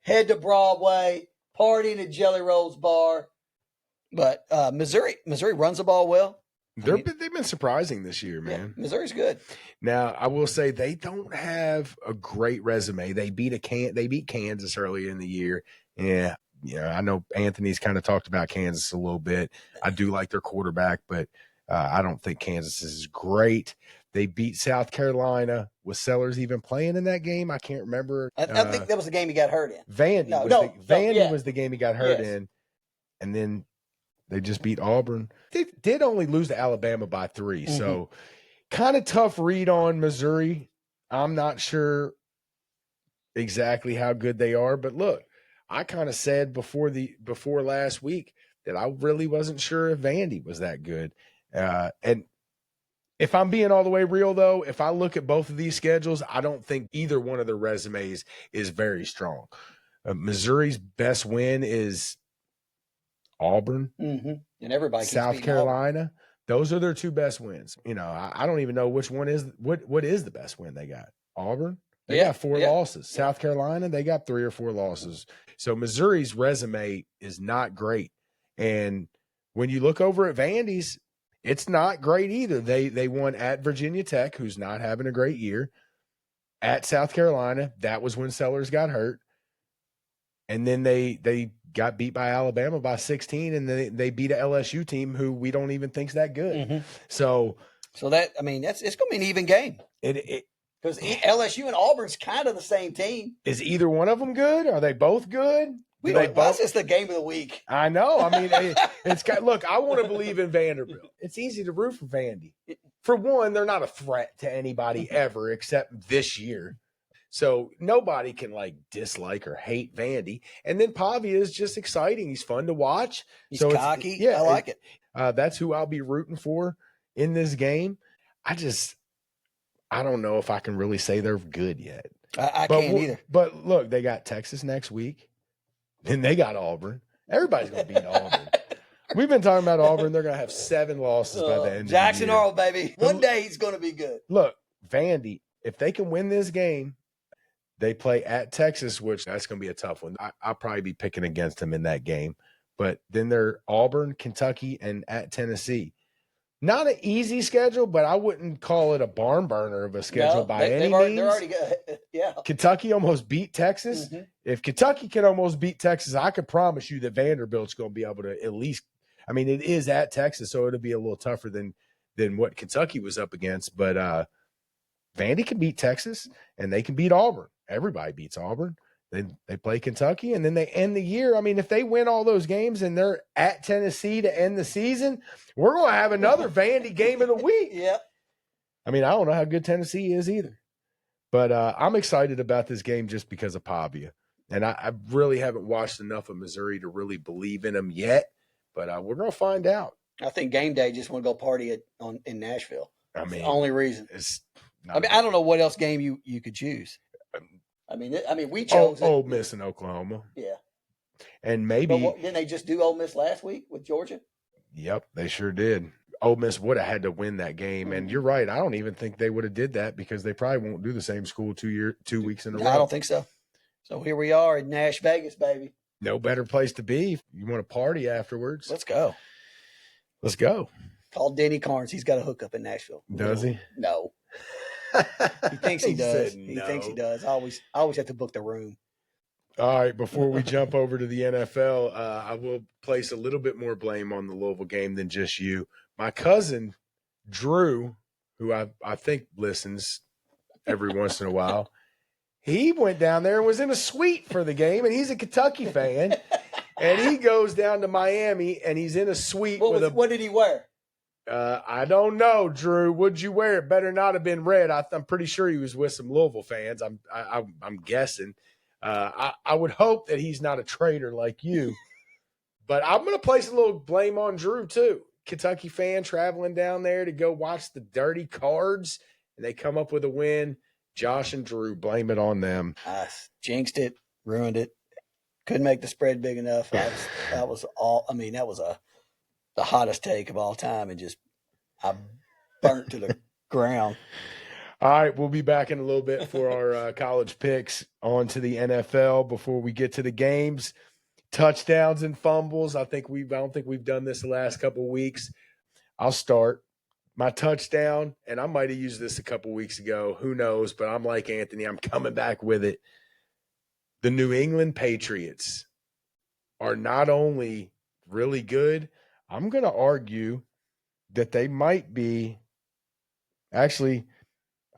Speaker 3: head to Broadway, party in the Jelly Rolls bar. But Missouri runs the ball well.
Speaker 2: They've been surprising this year, man.
Speaker 3: Yeah, Missouri's good.
Speaker 2: Now, I will say they don't have a great resume. They beat Kansas earlier in the year. Yeah, I know Anthony's kind of talked about Kansas a little bit. I do like their quarterback, but I don't think Kansas is great. They beat South Carolina. Was Sellers even playing in that game? I can't remember.
Speaker 3: I think that was the game he got hurt in.
Speaker 2: Vandy was the game he got hurt in. And then they just beat Auburn. They did only lose to Alabama by 3. Mm-hmm. So kind of tough read on Missouri. I'm not sure exactly how good they are. But look, I kind of said before last week that I really wasn't sure if Vandy was that good. And if I'm being all the way real, though, if I look at both of these schedules, I don't think either one of their resumes is very strong. Missouri's best win is Auburn,
Speaker 3: and everybody
Speaker 2: South Carolina. Auburn. Those are their 2 best wins. I don't even know which one is what is the best win they got. Auburn, they got 4 losses. South Carolina, they got 3 or 4 losses. So Missouri's resume is not great. And when you look over at Vandy's, it's not great either. They won at Virginia Tech, who's not having a great year. At South Carolina, that was when Sellers got hurt. And then they got beat by Alabama by 16, and then they beat a LSU team who we don't even think's that good. Mm-hmm. So
Speaker 3: that, I mean, it's going to be an even game. Because LSU and Auburn's kind of the same team.
Speaker 2: Is either one of them good? Are they both good?
Speaker 3: That's just the game of the week.
Speaker 2: I know. I mean, look, I want to believe in Vanderbilt. It's easy to root for Vandy. For one, they're not a threat to anybody ever except this year. So nobody can dislike or hate Vandy. And then Pavia is just exciting. He's fun to watch.
Speaker 3: He's cocky. Yeah, I like it.
Speaker 2: That's who I'll be rooting for in this game. I don't know if I can really say they're good yet.
Speaker 3: I can't either.
Speaker 2: But look, they got Texas next week. Then they got Auburn. Everybody's going to beat Auburn. We've been talking about Auburn. They're going to have 7 losses by the end of the year.
Speaker 3: Jackson Arnold, baby. One day he's going to be good.
Speaker 2: Look, Vandy, if they can win this game, they play at Texas, which that's going to be a tough one. I'll probably be picking against them in that game. But then they're Auburn, Kentucky, and at Tennessee. Not an easy schedule, but I wouldn't call it a barn burner of a schedule by any means.
Speaker 3: They're already good. Yeah.
Speaker 2: Kentucky almost beat Texas. Mm-hmm. If Kentucky can almost beat Texas, I can promise you that Vanderbilt's going to be able to at least – I mean, it is at Texas, so it'll be a little tougher than what Kentucky was up against. But Vandy can beat Texas, and they can beat Auburn. Everybody beats Auburn. Then they play Kentucky, and then they end the year. I mean, if they win all those games and they're at Tennessee to end the season, we're going to have another Vandy game of the week.
Speaker 3: Yep.
Speaker 2: I mean, I don't know how good Tennessee is either. But I'm excited about this game just because of Pavia. And I really haven't watched enough of Missouri to really believe in them yet. But we're going to find out.
Speaker 3: I think game day just want to go party in Nashville.
Speaker 2: I mean,
Speaker 3: the only reason. I don't know what else game you could choose. I mean, we chose
Speaker 2: Ole Miss and Oklahoma.
Speaker 3: Yeah,
Speaker 2: and maybe
Speaker 3: didn't they just do Ole Miss last week with Georgia?
Speaker 2: Yep, they sure did. Ole Miss would have had to win that game, and you're right. I don't even think they would have did that because they probably won't do the same school 2 weeks in a row.
Speaker 3: I don't think so. So here we are in Nash Vegas, baby.
Speaker 2: No better place to be if you want to party afterwards.
Speaker 3: Let's go.
Speaker 2: Let's go.
Speaker 3: Call Denny Carnes. He's got a hookup in Nashville.
Speaker 2: Does he?
Speaker 3: No. He thinks he does.
Speaker 2: said
Speaker 3: He
Speaker 2: no.
Speaker 3: thinks he does. I always have to book the room.
Speaker 2: All right, before we jump over to the NFL, I will place a little bit more blame on the Louisville game than just you. My cousin, Drew, who I think listens every once in a while, he went down there and was in a suite for the game, and he's a Kentucky fan. And he goes down to Miami, and he's in a suite
Speaker 3: What did he wear?
Speaker 2: I don't know, Drew. What'd you wear? It better not have been red. I'm pretty sure he was with some Louisville fans. I'm guessing. I would hope that he's not a traitor like you. But I'm going to place a little blame on Drew, too. Kentucky fan traveling down there to go watch the Dirty Cards, and they come up with a win. Josh and Drew, blame it on them.
Speaker 3: I jinxed it, ruined it. Couldn't make the spread big enough. That was the hottest take of all time, and I burnt to the ground.
Speaker 2: All right, we'll be back in a little bit for our college picks on to the NFL before we get to the games. Touchdowns and fumbles. I don't think we've done this the last couple of weeks. I'll start. My touchdown, and I might have used this a couple of weeks ago. Who knows? But I'm like Anthony. I'm coming back with it. The New England Patriots are not only really good, I'm going to argue that they might be – actually,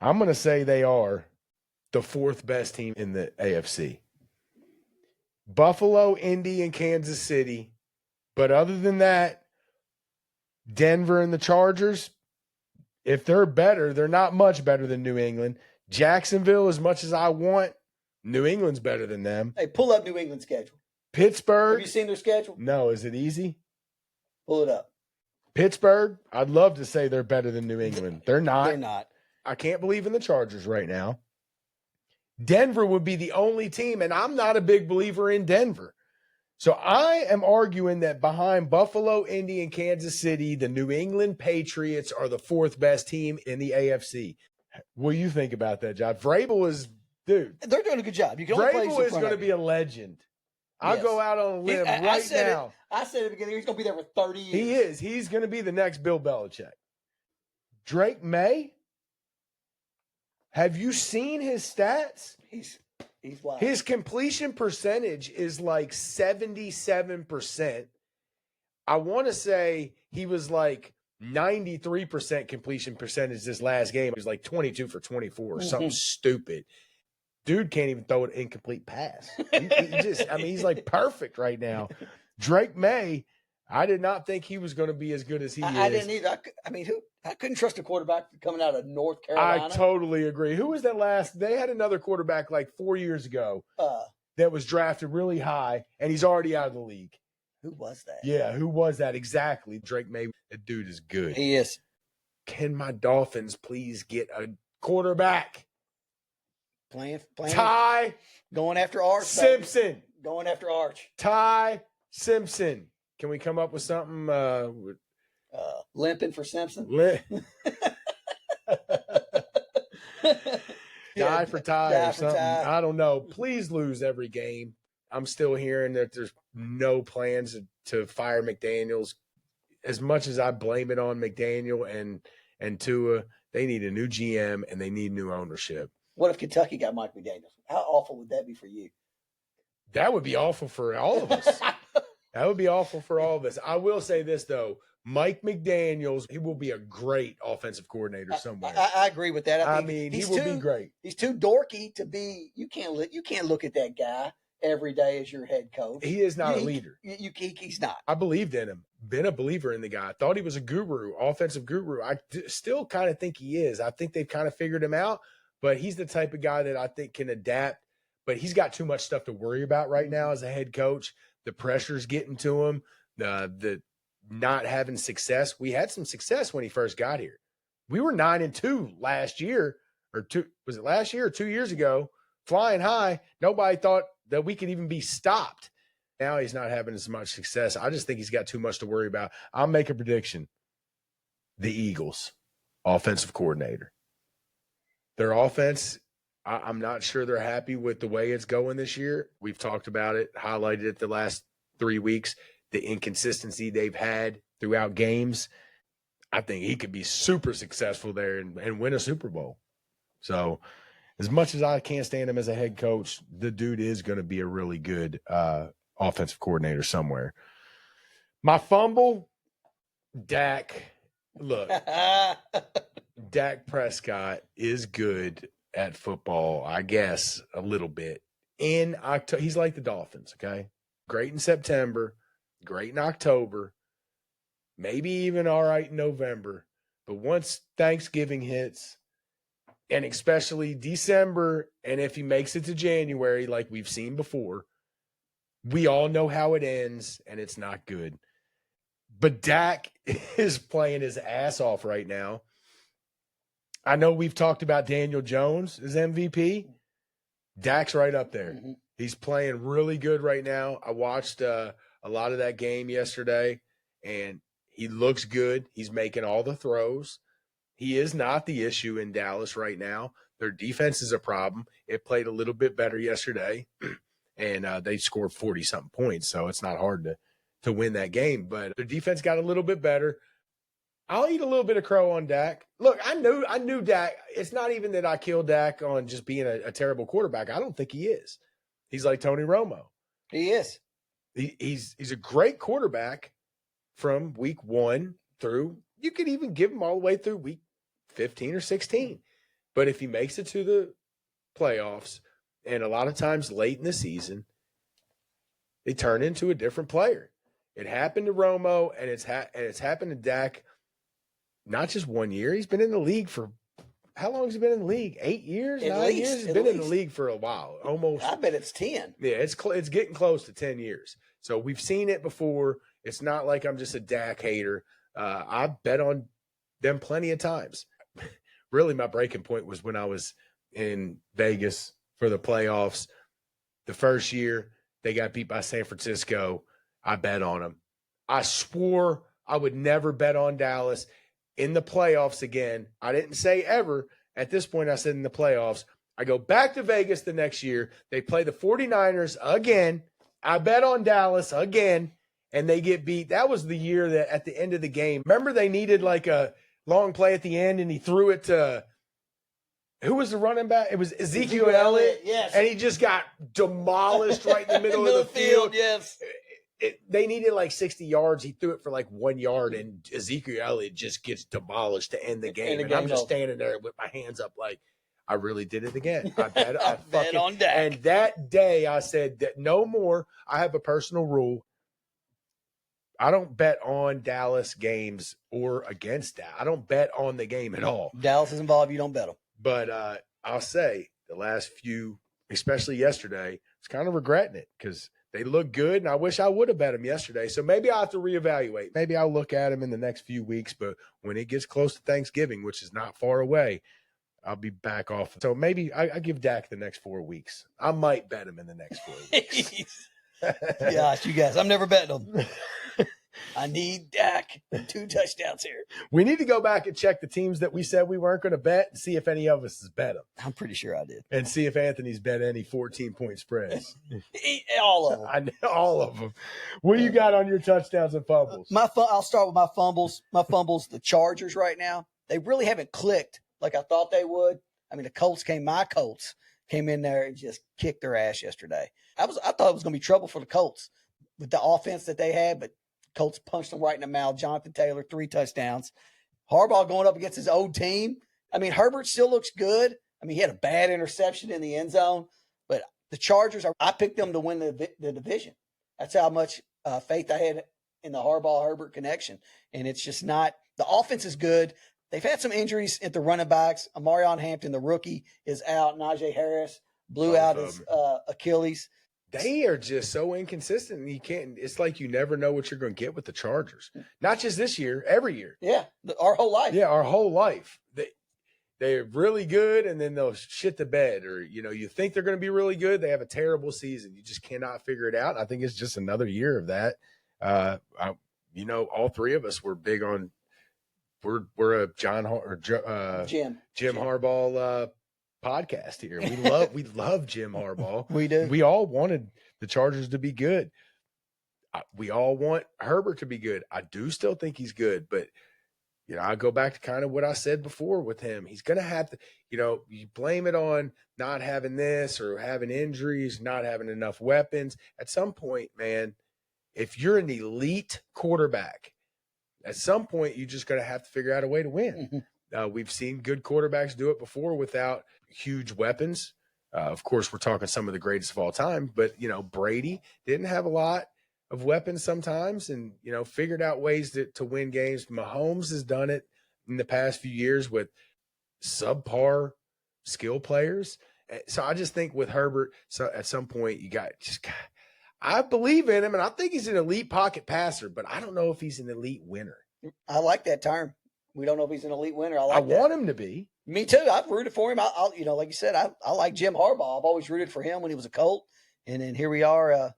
Speaker 2: I'm going to say they are the fourth best team in the AFC. Buffalo, Indy, and Kansas City. But other than that, Denver and the Chargers, if they're better, they're not much better than New England. Jacksonville, as much as I want, New England's better than them.
Speaker 3: Hey, pull up New England's schedule.
Speaker 2: Pittsburgh.
Speaker 3: Have you seen their schedule?
Speaker 2: No. Is it easy?
Speaker 3: Pull it up.
Speaker 2: Pittsburgh, I'd love to say they're better than New England. They're not.
Speaker 3: They're not.
Speaker 2: I can't believe in the Chargers right now. Denver would be the only team, and I'm not a big believer in Denver. So I am arguing that behind Buffalo, Indy, and Kansas City, the New England Patriots are the fourth best team in the AFC. What do you think about that, John? Vrabel is, dude.
Speaker 3: They're doing a good job. You can only
Speaker 2: Vrabel is going to be a legend. I'll go out on a limb right now.
Speaker 3: I said at the beginning, he's going to be there for 30 years.
Speaker 2: He is. He's going to be the next Bill Belichick. Drake May? Have you seen his stats?
Speaker 3: He's wild.
Speaker 2: His completion percentage is like 77%. I want to say he was like 93% completion percentage this last game. It was like 22 for 24 or something stupid. Dude can't even throw an incomplete pass. He's like perfect right now. Drake May, I did not think he was going to be as good as he is.
Speaker 3: I didn't either. I couldn't trust a quarterback coming out of North Carolina.
Speaker 2: I totally agree. Who was that last? They had another quarterback like 4 years ago that was drafted really high, and he's already out of the league.
Speaker 3: Who was that?
Speaker 2: Yeah, who was that? Exactly. Drake May. That dude is good.
Speaker 3: He is.
Speaker 2: Can my Dolphins please get a quarterback?
Speaker 3: Playing.
Speaker 2: Ty.
Speaker 3: Going after Arch.
Speaker 2: Simpson.
Speaker 3: Baby. Going after Arch.
Speaker 2: Ty Simpson. Can we come up with something?
Speaker 3: Limping for Simpson.
Speaker 2: Die for Ty or something.
Speaker 3: Ty.
Speaker 2: I don't know. Please lose every game. I'm still hearing that there's no plans to fire McDaniels. As much as I blame it on McDaniel and Tua, they need a new GM and they need new ownership.
Speaker 3: What if Kentucky got Mike McDaniels? How awful would that be for you?
Speaker 2: That would be awful for all of us. That would be awful for all of us. I will say this, though. Mike McDaniels, he will be a great offensive coordinator somewhere.
Speaker 3: I agree with that.
Speaker 2: I mean he will be great.
Speaker 3: He's too dorky to be. You can't look at that guy every day as your head coach.
Speaker 2: He is not a leader.
Speaker 3: He's not.
Speaker 2: I believed in him. Been a believer in the guy. I thought he was a guru, offensive guru. I still kind of think he is. I think they've kind of figured him out, but he's the type of guy that I think can adapt. But he's got too much stuff to worry about right now as a head coach. The pressure's getting to him. The not having success. We had some success when he first got here. We were 9-2 last year, was it last year or 2 years ago? Flying high. Nobody thought that we could even be stopped. Now he's not having as much success. I just think he's got too much to worry about. I'll make a prediction. The Eagles, offensive coordinator. Their offense, I'm not sure they're happy with the way it's going this year. We've talked about it, highlighted it the last 3 weeks, the inconsistency they've had throughout games. I think he could be super successful there and win a Super Bowl. So as much as I can't stand him as a head coach, the dude is going to be a really good offensive coordinator somewhere. My fumble, Dak. Look, Dak Prescott is good at football, I guess, a little bit. In October, he's like the Dolphins, okay? Great in September, great in October, maybe even all right in November. But once Thanksgiving hits, and especially December, and if he makes it to January, like we've seen before, we all know how it ends, and it's not good. But Dak is playing his ass off right now. I know we've talked about Daniel Jones as MVP. Dak's right up there.
Speaker 3: Mm-hmm.
Speaker 2: He's playing really good right now. I watched a lot of that game yesterday, and he looks good. He's making all the throws. He is not the issue in Dallas right now. Their defense is a problem. It played a little bit better yesterday, and they scored 40-something points, so it's not hard to win that game. But their defense got a little bit better. I'll eat a little bit of crow on Dak. Look, I knew Dak. It's not even that I killed Dak on just being a terrible quarterback. I don't think he is. He's like Tony Romo.
Speaker 3: He is.
Speaker 2: He's a great quarterback from week 1 through, you could even give him all the way through week 15 or 16. But if he makes it to the playoffs, and a lot of times late in the season, they turn into a different player. It happened to Romo, and it's happened to Dak. Not just 1 year. He's been in the league for how long has he been in the league? 8 years? 9 years? He's been in the league for a while. Almost.
Speaker 3: I bet it's 10.
Speaker 2: Yeah, it's getting close to 10 years. So we've seen it before. It's not like I'm just a Dak hater. I bet on them plenty of times. Really, my breaking point was when I was in Vegas for the playoffs. The first year, they got beat by San Francisco. I bet on them. I swore I would never bet on Dallas in the playoffs again. I didn't say ever. At this point, I said in the playoffs. I go back to Vegas the next year. They play the 49ers again. I bet on Dallas again, and they get beat. That was the year that at the end of the game, remember they needed like a long play at the end, and he threw it to – who was the running back? It was Ezekiel Elliott.
Speaker 3: Yes.
Speaker 2: And he just got demolished right in the middle of the field.
Speaker 3: Yes.
Speaker 2: They needed like 60 yards. He threw it for like 1 yard, and Ezekiel Elliott just gets demolished to end the game. And I'm just standing there with my hands up like, I really did it again. I bet
Speaker 3: on Dak.
Speaker 2: And that day I said that no more. I have a personal rule. I don't bet on Dallas games or against that. I don't bet on the game at all.
Speaker 3: Dallas is involved. You don't bet them.
Speaker 2: But I'll say the last few, especially yesterday, I was kind of regretting it because they look good, and I wish I would have bet them yesterday. So maybe I'll have to reevaluate. Maybe I'll look at them in the next few weeks. But when it gets close to Thanksgiving, which is not far away, I'll be back off. So maybe I give Dak the next 4 weeks. I might bet him in the next 4 weeks.
Speaker 3: Gosh, you guys, I'm never betting them. I need Dak 2 touchdowns here.
Speaker 2: We need to go back and check the teams that we said we weren't going to bet and see if any of us has bet them.
Speaker 3: I'm pretty sure I did.
Speaker 2: And see if Anthony's bet any 14-point spreads.
Speaker 3: All of them.
Speaker 2: I know all of them. What do you got on your touchdowns and fumbles?
Speaker 3: I'll start with my fumbles. My fumbles, the Chargers right now, they really haven't clicked like I thought they would. I mean, my Colts came in there and just kicked their ass yesterday. I thought it was going to be trouble for the Colts with the offense that they had, but Colts punched them right in the mouth. Jonathan Taylor, 3 touchdowns. Harbaugh going up against his old team. I mean, Herbert still looks good. I mean, he had a bad interception in the end zone, but the Chargers, I picked them to win the division. That's how much faith I had in the Harbaugh-Herbert connection. And it's just not – the offense is good. They've had some injuries at the running backs. Amarion Hampton, the rookie, is out. Najee Harris blew out his Achilles.
Speaker 2: They are just so inconsistent. You can't. It's like you never know what you're going to get with the Chargers. Not just this year, every year.
Speaker 3: Yeah, our whole life.
Speaker 2: Yeah, our whole life. They're really good, and then they'll shit the bed. Or you think they're going to be really good. They have a terrible season. You just cannot figure it out. I think it's just another year of that. All 3 of us were big on. We're a Jim Harbaugh podcast here. We love Jim Harbaugh.
Speaker 3: We do.
Speaker 2: We all wanted the Chargers to be good. We all want Herbert to be good. I do still think he's good, but I go back to kind of what I said before with him. He's going to have to, you blame it on not having this or having injuries, not having enough weapons. At some point, man, if you're an elite quarterback, at some point you're just going to have to figure out a way to win. We've seen good quarterbacks do it before without huge weapons. Of course, we're talking some of the greatest of all time, but, Brady didn't have a lot of weapons sometimes and, figured out ways to win games. Mahomes has done it in the past few years with subpar skill players. So I just think with Herbert, so at some point I believe in him and I think he's an elite pocket passer, but I don't know if he's an elite winner.
Speaker 3: I like that term. We don't know if he's an elite winner.
Speaker 2: I want him to be. Me
Speaker 3: too. I've rooted for him. I'll like you said, I like Jim Harbaugh. I've always rooted for him when he was a Colt. And then here we are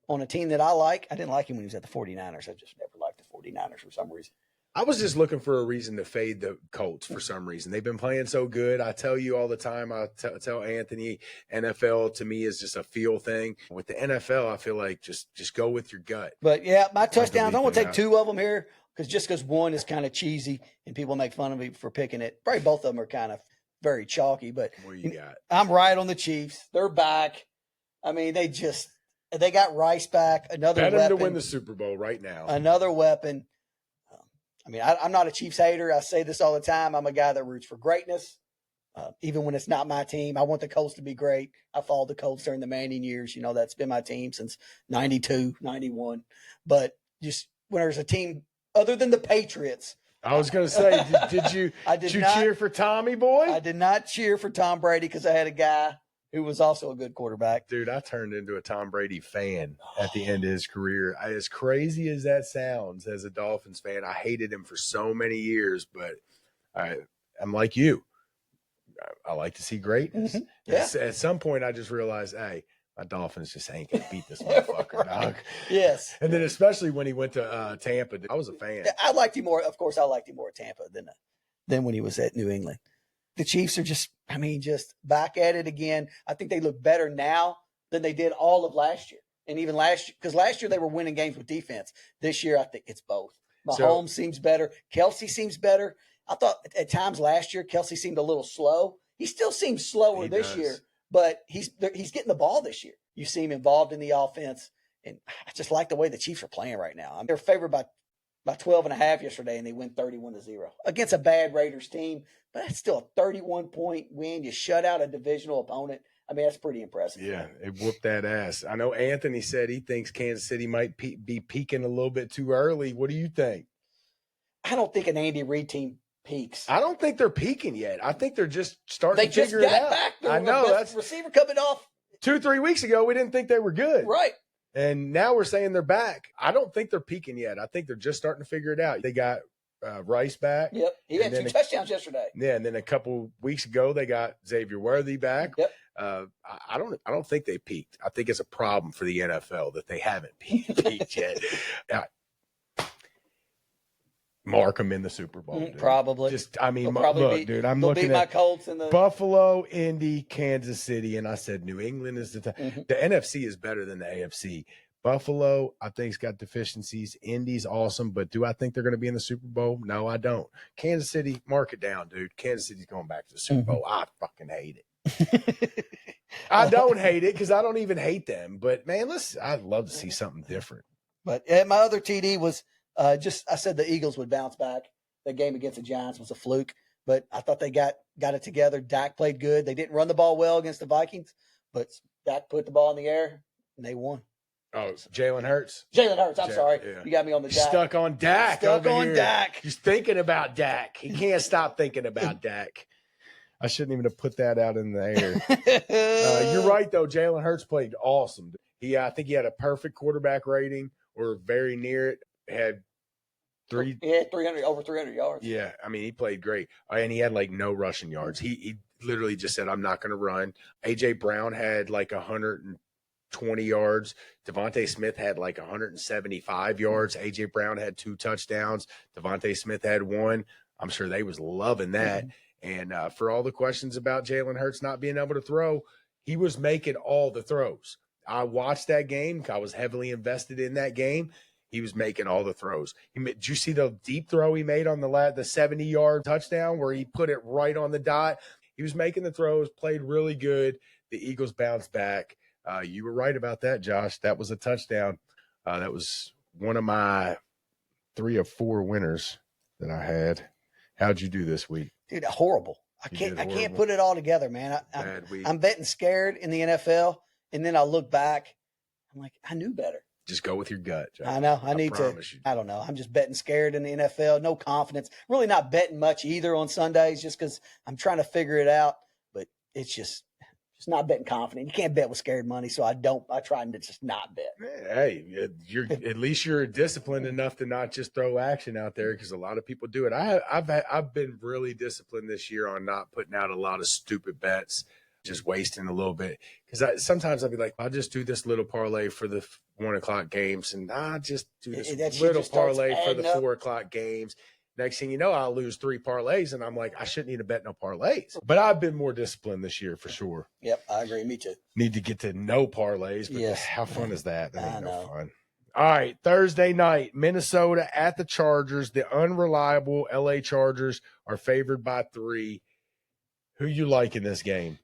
Speaker 3: on a team that I like. I didn't like him when he was at the 49ers. I just never liked the 49ers for some reason.
Speaker 2: I was just looking for a reason to fade the Colts for some reason. They've been playing so good. I tell you all the time, I tell Anthony, NFL to me is just a feel thing. With the NFL, I feel like just go with your gut.
Speaker 3: But, yeah, my touchdowns, I'm going to take two of them here because one is kind of cheesy and people make fun of me for picking it. Probably both of them are kind of very chalky. But
Speaker 2: what you got?
Speaker 3: I'm right on the Chiefs. They're back. I mean, they got Rice back. Another
Speaker 2: Bet
Speaker 3: weapon
Speaker 2: them to win the Super Bowl right now.
Speaker 3: Another weapon. I mean, I'm not a Chiefs hater. I say this all the time. I'm a guy that roots for greatness, even when it's not my team. I want the Colts to be great. I followed the Colts during the Manning years. That's been my team since 92, 91. But just when there's a team other than the Patriots.
Speaker 2: I was going to say, did you cheer for Tommy boy?
Speaker 3: I did not cheer for Tom Brady because I had a guy who was also a good quarterback.
Speaker 2: Dude, I turned into a Tom Brady fan at the end of his career. As crazy as that sounds as a Dolphins fan, I hated him for so many years, but I'm like you. I like to see greatness.
Speaker 3: Mm-hmm. Yeah.
Speaker 2: At some point, I just realized, hey, my Dolphins just ain't going to beat this motherfucker, dog.
Speaker 3: Yes.
Speaker 2: And then especially when he went to Tampa, I was a fan.
Speaker 3: I liked him more. Of course, I liked him more at Tampa than when he was at New England. The Chiefs are just back at it again. I think they look better now than they did all of last year. And even last year, because last year they were winning games with defense. This year, I think it's both. Mahomes seems better. Kelsey seems better. I thought at times last year, Kelsey seemed a little slow. He still seems slower this year, but he's getting the ball this year. You see him involved in the offense. And I just like the way the Chiefs are playing right now. They're favored by 12.5 yesterday, and they win 31-0 against a bad Raiders team. But that's still a 31-point win. You shut out a divisional opponent. I mean, that's pretty impressive.
Speaker 2: Yeah, it whooped that ass. I know Anthony said he thinks Kansas City might be peaking a little bit too early. What do you think?
Speaker 3: I don't think an Andy Reid team peaks.
Speaker 2: I don't think they're peaking yet. I think they're just starting to figure it out.
Speaker 3: They just got back.
Speaker 2: I know. That's
Speaker 3: receiver coming off.
Speaker 2: 2-3 weeks ago, we didn't think they were good.
Speaker 3: Right.
Speaker 2: And now we're saying they're back. I don't think they're peaking yet. I think they're just starting to figure it out. They got Rice back.
Speaker 3: Yep. He had 2 touchdowns yesterday.
Speaker 2: Yeah, and then a couple weeks ago they got Xavier Worthy back.
Speaker 3: Yep.
Speaker 2: I don't think they peaked. I think it's a problem for the NFL that they haven't peaked yet. Mark them in the Super Bowl. Dude.
Speaker 3: Probably.
Speaker 2: Look, dude, I'm looking at
Speaker 3: my Colts in the
Speaker 2: Buffalo, Indy, Kansas City, and I said New England is the time. Mm-hmm. The NFC is better than the AFC. Buffalo, I think, has got deficiencies. Indy's awesome, but do I think they're going to be in the Super Bowl? No, I don't. Kansas City, mark it down, dude. Kansas City's going back to the Super Bowl. I fucking hate it. I don't hate it because I don't even hate them. But, man, I'd love to see something different.
Speaker 3: But my other TD was I said the Eagles would bounce back. That game against the Giants was a fluke, but I thought they got it together. Dak played good. They didn't run the ball well against the Vikings, but Dak put the ball in the air, and they won.
Speaker 2: Oh, Jalen Hurts.
Speaker 3: I'm sorry. Yeah. You got me on the Dak.
Speaker 2: Stuck on Dak.
Speaker 3: Dak.
Speaker 2: Just thinking about Dak. He can't stop thinking about Dak. I shouldn't even have put that out in the air. You're right, though. Jalen Hurts played awesome. I think he had a perfect quarterback rating or very near it. Had over 300 yards. Yeah, I mean, he played great. And he had, no rushing yards. He literally just said, I'm not going to run. A.J. Brown had, 120 yards. Devontae Smith had 175 yards. A.J. Brown had 2 touchdowns. Devontae Smith had 1. I'm sure they was loving that. And for all the questions about Jalen Hurts not being able to throw, he was making all the throws. I watched that game. I was heavily invested in that game. He was making all the throws. Did you see the deep throw he made on the 70-yard touchdown where he put it right on the dot? He was making the throws, played really good. The Eagles bounced back. You were right about that, Josh. That was a touchdown. That was one of my 3 or 4 winners that I had. How'd you do this week?
Speaker 3: Dude, horrible. I can't put it all together, man. I'm betting scared in the NFL, and then I look back. I'm like, I knew better.
Speaker 2: Just go with your gut, Josh.
Speaker 3: I know. I need to. I don't know. I'm just betting scared in the NFL. No confidence. Really not betting much either on Sundays, just because I'm trying to figure it out. But it's just not betting confident. You can't bet with scared money, so I try to just not bet.
Speaker 2: Hey, at least you're disciplined enough to not just throw action out there, because a lot of people do it. I've been really disciplined this year on not putting out a lot of stupid bets, just wasting a little bit. Because sometimes I'll be like, I'll just do this little parlay for the 1 o'clock games, and I'll just do this little parlay for the 4 o'clock games. Next thing you know, I'll lose 3 parlays, and I'm like, I shouldn't need to bet no parlays. But I've been more disciplined this year for sure.
Speaker 3: Yep, I agree. Me too.
Speaker 2: Need to get to no parlays, but
Speaker 3: yes.
Speaker 2: How fun is that? That ain't no fun. All right, Thursday night, Minnesota at the Chargers. The unreliable LA Chargers are favored by 3. Who you like in this game?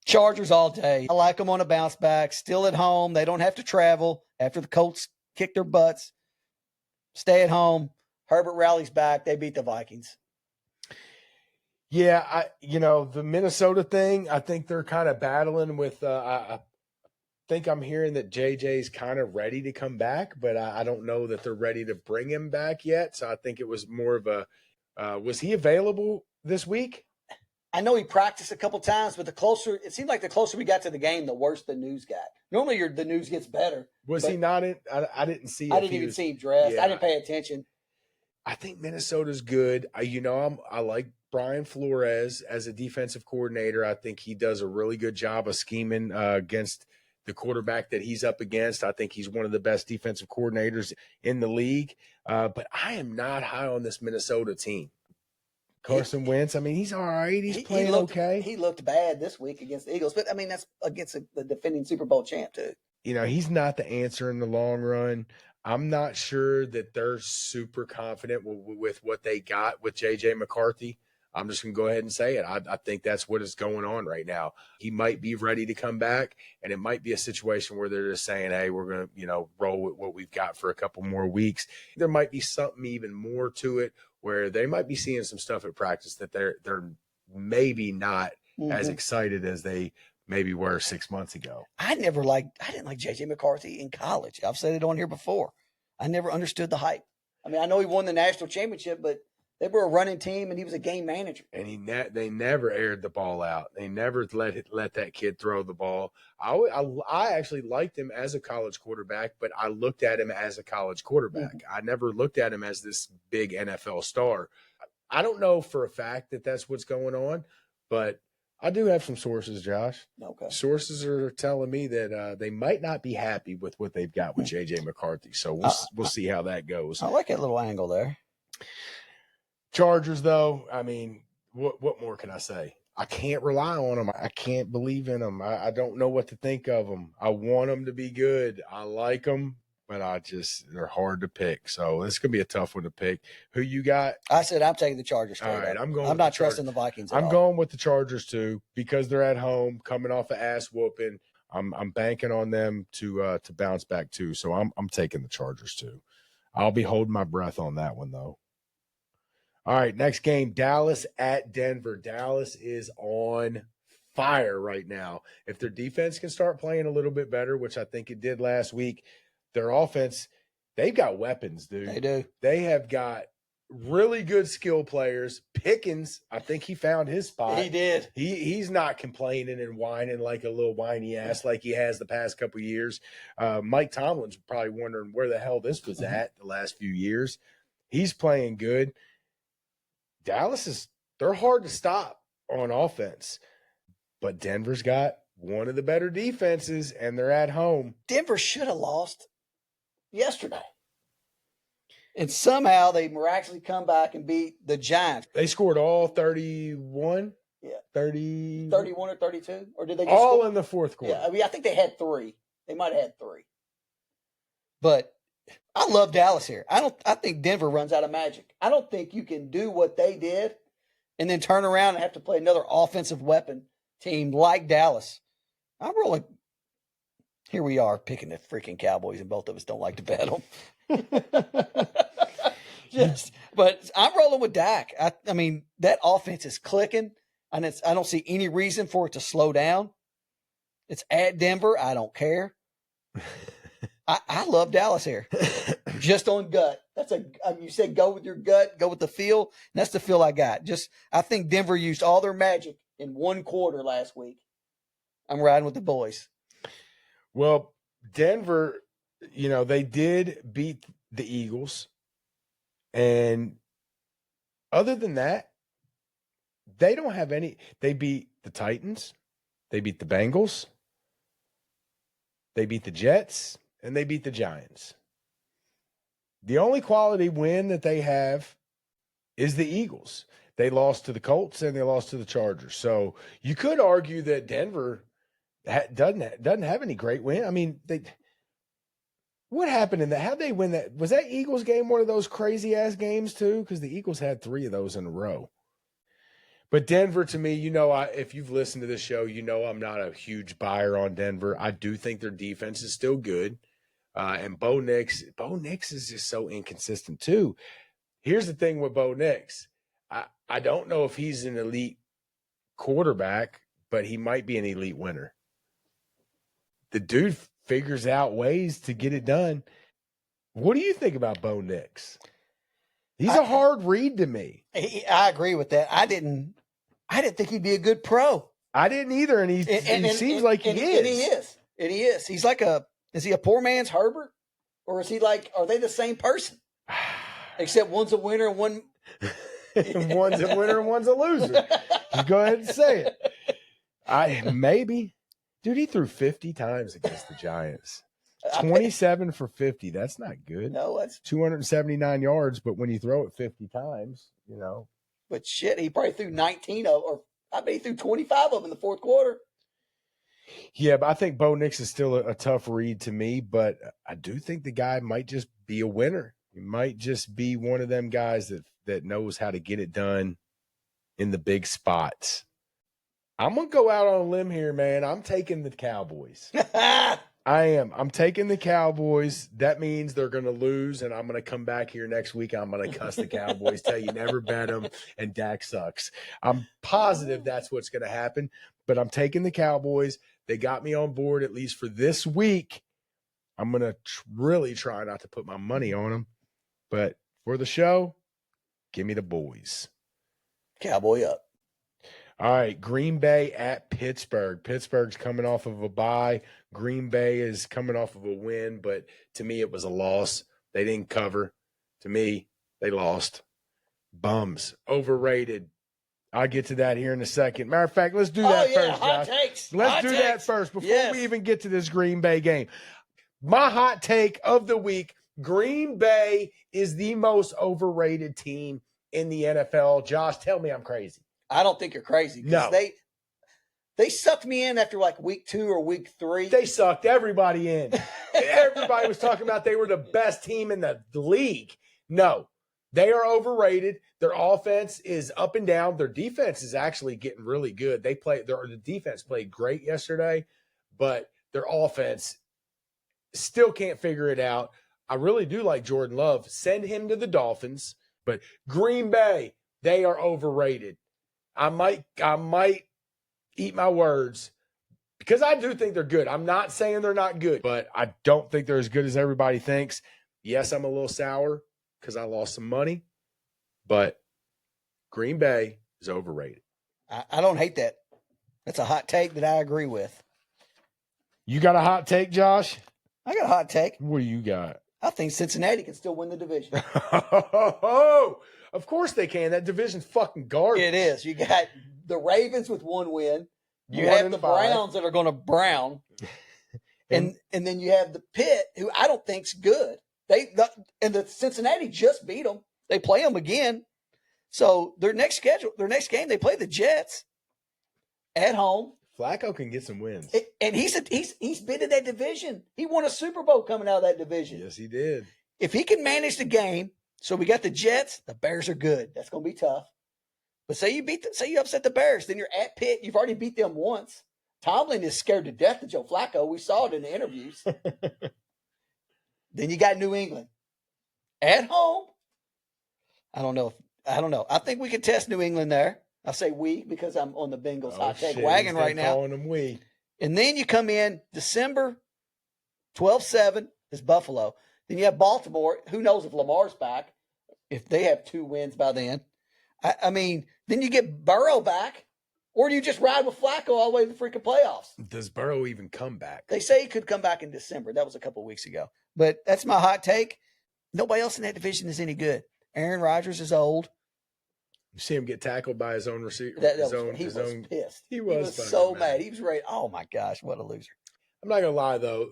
Speaker 3: Chargers all day. I like them on a bounce back. Still at home. They don't have to travel after the Colts kick their butts. Stay at home. Herbert rallies back. They beat the Vikings.
Speaker 2: Yeah, the Minnesota thing, I think they're kind of battling with I think I'm hearing that JJ's kind of ready to come back, but I don't know that they're ready to bring him back yet. So I think it was more of a was he available this week?
Speaker 3: I know he practiced a couple times, but it seemed like the closer we got to the game, the worse the news got. Normally the news gets better.
Speaker 2: Was he not in? I didn't see it.
Speaker 3: I didn't even see him dressed.
Speaker 2: Yeah.
Speaker 3: I didn't pay attention.
Speaker 2: I think Minnesota's good. I like Brian Flores as a defensive coordinator. I think he does a really good job of scheming against the quarterback that he's up against. I think he's one of the best defensive coordinators in the league. But I am not high on this Minnesota team. Carson Wentz, he's all right. He's playing okay.
Speaker 3: He looked bad this week against the Eagles, but that's against the defending Super Bowl champ too.
Speaker 2: He's not the answer in the long run. I'm not sure that they're super confident with what they got with J.J. McCarthy. I'm just going to go ahead and say it. I think that's what is going on right now. He might be ready to come back, and it might be a situation where they're just saying, hey, we're going to, roll with what we've got for a couple more weeks. There might be something even more to it where they might be seeing some stuff at practice that they're maybe not as excited as they maybe were 6 months ago.
Speaker 3: I didn't like J.J. McCarthy in college. I've said it on here before. I never understood the hype. I know he won the national championship, but they were a running team, and he was a game manager.
Speaker 2: And they never aired the ball out. They never let that kid throw the ball. I actually liked him as a college quarterback, but I looked at him as a college quarterback. I never looked at him as this big NFL star. I don't know for a fact that that's what's going on, but I do have some sources, Josh.
Speaker 3: Okay.
Speaker 2: Sources are telling me that they might not be happy with what they've got with J.J. McCarthy. So we'll see how that goes.
Speaker 3: I like that little angle there.
Speaker 2: Chargers, though, what more can I say? I can't rely on them. I can't believe in them. I don't know what to think of them. I want them to be good. I like them, but they're hard to pick. So it's going to be a tough one to pick. Who you got?
Speaker 3: I said I'm taking the Chargers.
Speaker 2: All right, I'm
Speaker 3: not trusting the Vikings.
Speaker 2: I'm going with the Chargers too because they're at home, coming off an ass whooping. I'm banking on them to bounce back too. So I'm taking the Chargers too. I'll be holding my breath on that one though. All right, next game, Dallas at Denver. Dallas is on fire right now. If their defense can start playing a little bit better, which I think it did last week, their offense, they've got weapons, dude.
Speaker 3: They do.
Speaker 2: They have got really good skill players. Pickens, I think he found his spot.
Speaker 3: He did.
Speaker 2: He's not complaining and whining like a little whiny ass like he has the past couple of years. Mike Tomlin's probably wondering where the hell this was at the last few years. He's playing good. Dallas they're hard to stop on offense, but Denver's got one of the better defenses, and they're at home.
Speaker 3: Denver should have lost yesterday. And somehow they miraculously come back and beat the Giants.
Speaker 2: They scored all 31?
Speaker 3: Yeah.
Speaker 2: 31
Speaker 3: or 32? Or did they just
Speaker 2: all
Speaker 3: score?
Speaker 2: in the fourth quarter.
Speaker 3: Yeah, I mean, I think they had 3. They might have had 3. But I love Dallas here. I think Denver runs out of magic. I don't think you can do what they did and then turn around and have to play another offensive weapon team like Dallas. I'm rolling. Here we are picking the freaking Cowboys, and both of us don't like to bet them. But I'm rolling with Dak. I mean, that offense is clicking, and I don't see any reason for it to slow down. It's at Denver. I don't care. I love Dallas here. Just on gut. You said go with your gut, go with the feel. And that's the feel I got. I think Denver used all their magic in one quarter last week. I'm riding with the boys.
Speaker 2: Well, Denver, they did beat the Eagles. And other than that, they don't have any. They beat the Titans. They beat the Bengals. They beat the Jets. And they beat the Giants. The only quality win that they have is the Eagles. They lost to the Colts and they lost to the Chargers. So you could argue that Denver doesn't have any great win. I mean, what happened in that? How'd they win that? Was that Eagles game one of those crazy-ass games too? Because the Eagles had 3 of those in a row. But Denver, to me, if you've listened to this show, I'm not a huge buyer on Denver. I do think their defense is still good. And Bo Nix is just so inconsistent too. Here's the thing with Bo Nix. I don't know if he's an elite quarterback, but he might be an elite winner. The dude figures out ways to get it done. What do you think about Bo Nix? He's a hard read to me.
Speaker 3: I agree with that. I didn't think he'd be a good pro.
Speaker 2: I didn't either, and he seems like he is.
Speaker 3: And he is. He's like is he a poor man's Herbert? Or is he are they the same person? Except one's a winner and one
Speaker 2: one's a winner and one's a loser. Just go ahead and say it. Maybe. Dude, he threw 50 times against the Giants. 27 for 50. That's not good.
Speaker 3: No, that's
Speaker 2: 279 yards, but when you throw it 50 times,
Speaker 3: But shit, he probably threw 19 or I bet he threw 25 of them in the fourth quarter.
Speaker 2: Yeah, but I think Bo Nix is still a tough read to me, but I do think the guy might just be a winner. He might just be one of them guys that knows how to get it done in the big spots. I'm going to go out on a limb here, man. I'm taking the Cowboys. I am. I'm taking the Cowboys. That means they're going to lose, and I'm going to come back here next week, and I'm going to cuss the Cowboys, tell you never bet them, and Dak sucks. I'm positive that's what's going to happen, but I'm taking the Cowboys. They got me on board, at least for this week. I'm going to really try not to put my money on them, but for the show, give me the boys.
Speaker 3: Cowboy up.
Speaker 2: All right, Green Bay at Pittsburgh. Pittsburgh's coming off of a bye. Green Bay is coming off of a win, but to me it was a loss. They didn't cover. To me, they lost. Bums. Overrated. I'll get to that here in a second. Matter of fact, let's do that first,
Speaker 3: hot
Speaker 2: Josh.
Speaker 3: takes.
Speaker 2: Let's do that first before we even get to this Green Bay game. My hot take of the week, Green Bay is the most overrated team in the NFL. Josh, tell me I'm crazy.
Speaker 3: I don't think you're crazy.
Speaker 2: No.
Speaker 3: They sucked me in after like week 2 or week 3.
Speaker 2: They sucked everybody in. Everybody was talking about they were the best team in the league. No, they are overrated. Their offense is up and down. Their defense is actually getting really good. The defense played great yesterday, but their offense still can't figure it out. I really do like Jordan Love. Send him to the Dolphins. But Green Bay, they are overrated. I might eat my words because I do think they're good. I'm not saying they're not good, but I don't think they're as good as everybody thinks. Yes, I'm a little sour because I lost some money, but Green Bay is overrated.
Speaker 3: I don't hate that. That's a hot take that I agree with.
Speaker 2: You got a hot take, Josh?
Speaker 3: I got a hot take.
Speaker 2: What do you got?
Speaker 3: I think Cincinnati can still win the division.
Speaker 2: Oh, of course they can. That division's fucking garbage.
Speaker 3: It is. You got the Ravens with 1 win. You
Speaker 2: 1
Speaker 3: have
Speaker 2: and
Speaker 3: the
Speaker 2: 5.
Speaker 3: Browns that are going to brown. And then you have the Pitt, who I don't think's good. And the Cincinnati just beat them. They play them again. So their next game, they play the Jets at home.
Speaker 2: Flacco can get some wins.
Speaker 3: And he's been in that division. He won a Super Bowl coming out of that division.
Speaker 2: Yes, he did.
Speaker 3: If he can manage the game, so we got the Jets, the Bears are good. That's going to be tough. But say you upset the Bears, then you're at Pitt. You've already beat them once. Tomlin is scared to death of Joe Flacco. We saw it in the interviews. Then you got New England at home. I don't know. I think we can test New England there. I say we because I'm on the Bengals hot take wagon right now.
Speaker 2: Calling them we.
Speaker 3: And then you come in December 12-7 is Buffalo. Then you have Baltimore. Who knows if Lamar's back? If they have 2 wins by then. I mean, then you get Burrow back. Or do you just ride with Flacco all the way to the freaking playoffs?
Speaker 2: Does Burrow even come back?
Speaker 3: They say he could come back in December. That was a couple of weeks ago. But that's my hot take. Nobody else in that division is any good. Aaron Rodgers is old.
Speaker 2: You see him get tackled by his own receiver.
Speaker 3: He was pissed.
Speaker 2: He was
Speaker 3: so mad. He was ready. Oh, my gosh. What a loser.
Speaker 2: I'm not going to lie, though.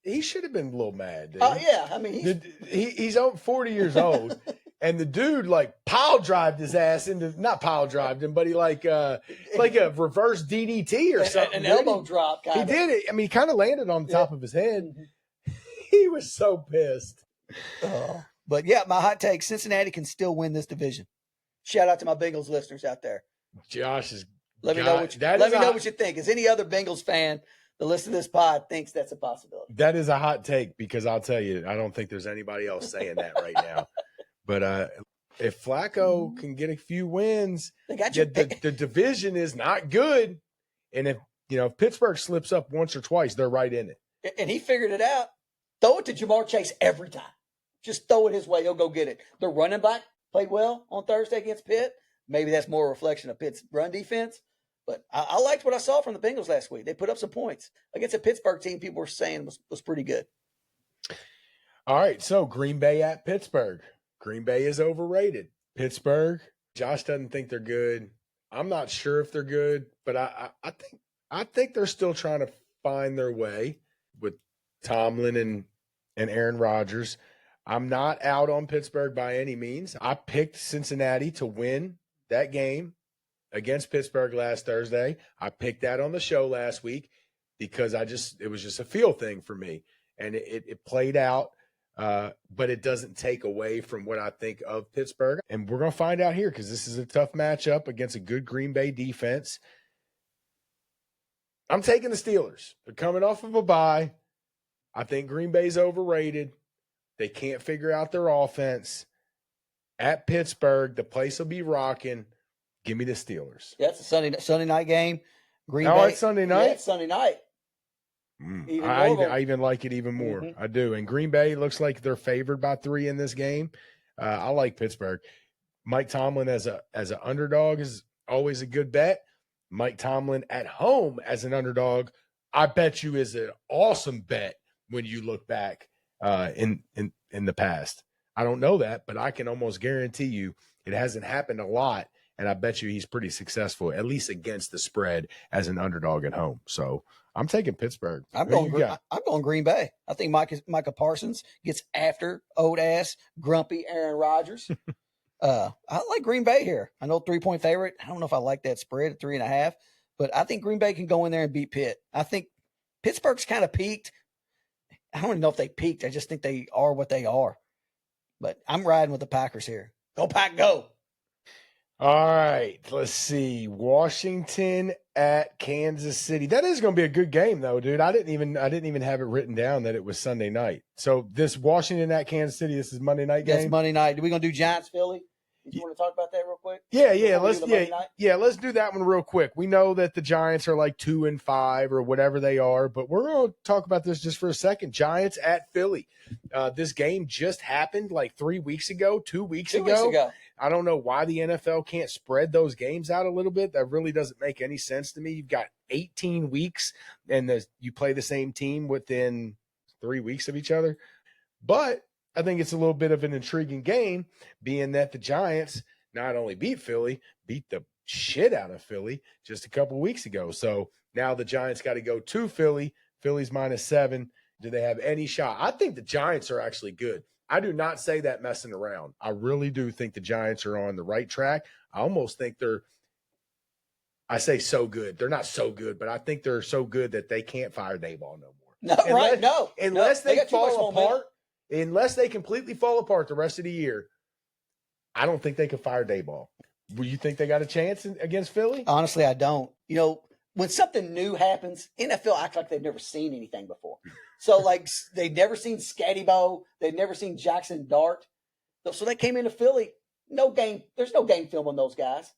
Speaker 2: He should have been a little mad.
Speaker 3: Oh, yeah. I mean,
Speaker 2: he's 40 years old. And the dude pile drived his ass into, not pile drived him, but he like a reverse DDT or something.
Speaker 3: An elbow drop.
Speaker 2: He did it. I mean, he kind of landed on the top of his head. Mm-hmm. He was so pissed.
Speaker 3: But yeah, my hot take, Cincinnati can still win this division. Shout out to my Bengals listeners out there.
Speaker 2: Josh is.
Speaker 3: Let me know what you think. Is any other Bengals fan that listens to this pod thinks that's a possibility?
Speaker 2: That is a hot take because I'll tell you, I don't think there's anybody else saying that right now. But if Flacco can get a few wins, the division is not good. And if Pittsburgh slips up once or twice, they're right in it.
Speaker 3: And he figured it out. Throw it to Jamar Chase every time. Just throw it his way. He'll go get it. The running back played well on Thursday against Pitt. Maybe that's more a reflection of Pitt's run defense. But I liked what I saw from the Bengals last week. They put up some points against a Pittsburgh team people were saying was pretty good.
Speaker 2: All right, so Green Bay at Pittsburgh. Green Bay is overrated. Pittsburgh, Josh doesn't think they're good. I'm not sure if they're good, but I think they're still trying to find their way with Tomlin and Aaron Rodgers. I'm not out on Pittsburgh by any means. I picked Cincinnati to win that game against Pittsburgh last Thursday. I picked that on the show last week because it was just a feel thing for me. And it played out. But it doesn't take away from what I think of Pittsburgh. And we're going to find out here because this is a tough matchup against a good Green Bay defense. I'm taking the Steelers. They're coming off of a bye. I think Green Bay's overrated. They can't figure out their offense. At Pittsburgh, the place will be rocking. Give me the Steelers.
Speaker 3: Yeah, it's a Sunday night game. Green Bay.
Speaker 2: It's Sunday night?
Speaker 3: Yeah, it's Sunday night.
Speaker 2: I even like it even more. Mm-hmm. I do. And Green Bay looks like they're favored by 3 in this game. I like Pittsburgh. Mike Tomlin as an underdog is always a good bet. Mike Tomlin at home as an underdog, I bet you is an awesome bet when you look back in the past. I don't know that, but I can almost guarantee you it hasn't happened a lot. And I bet you he's pretty successful, at least against the spread as an underdog at home. So I'm taking Pittsburgh.
Speaker 3: I'm going Green Bay. I think Micah Parsons gets after old ass, grumpy Aaron Rodgers. I like Green Bay here. I know 3-point favorite. I don't know if I like that spread at 3.5, but I think Green Bay can go in there and beat Pitt. I think Pittsburgh's kind of peaked. I don't even know if they peaked. I just think they are what they are. But I'm riding with the Packers here. Go Pack, go.
Speaker 2: All right, let's see. Washington at Kansas City. That is going to be a good game, though, dude. I didn't even have it written down that it was Sunday night. So this Washington at Kansas City, this is Monday night game.
Speaker 3: That's Monday night. Are we going to do Giants Philly? You want to talk about that real quick?
Speaker 2: Let's do that one real quick. We know that the Giants are like 2-5 or whatever they are, but we're going to talk about this just for a second. Giants at Philly. This game just happened like 2 weeks ago. I don't know why the NFL can't spread those games out a little bit. That really doesn't make any sense to me. You've got 18 weeks and you play the same team within 3 weeks of each other. But I think it's a little bit of an intriguing game, being that the Giants not only beat Philly, beat the shit out of Philly just a couple weeks ago. So now the Giants got to go to Philly. Philly's -7. Do they have any shot? I think the Giants are actually good. I do not say that messing around. I really do think the Giants are on the right track. I almost think I say so good. They're not so good, but I think they're so good that they can't fire Dayball no more.
Speaker 3: No, right? No.
Speaker 2: Unless
Speaker 3: They
Speaker 2: they
Speaker 3: got too much
Speaker 2: fall
Speaker 3: momentum.
Speaker 2: apart, unless they completely fall apart the rest of the year, I don't think they could fire Dayball. Do you think they got a chance against Philly?
Speaker 3: Honestly, I don't. When something new happens, NFL acts like they've never seen anything before. So, like, they've never seen Scatty Bow. They've never seen Jackson Dart. So they came into Philly. There's no game film on those guys.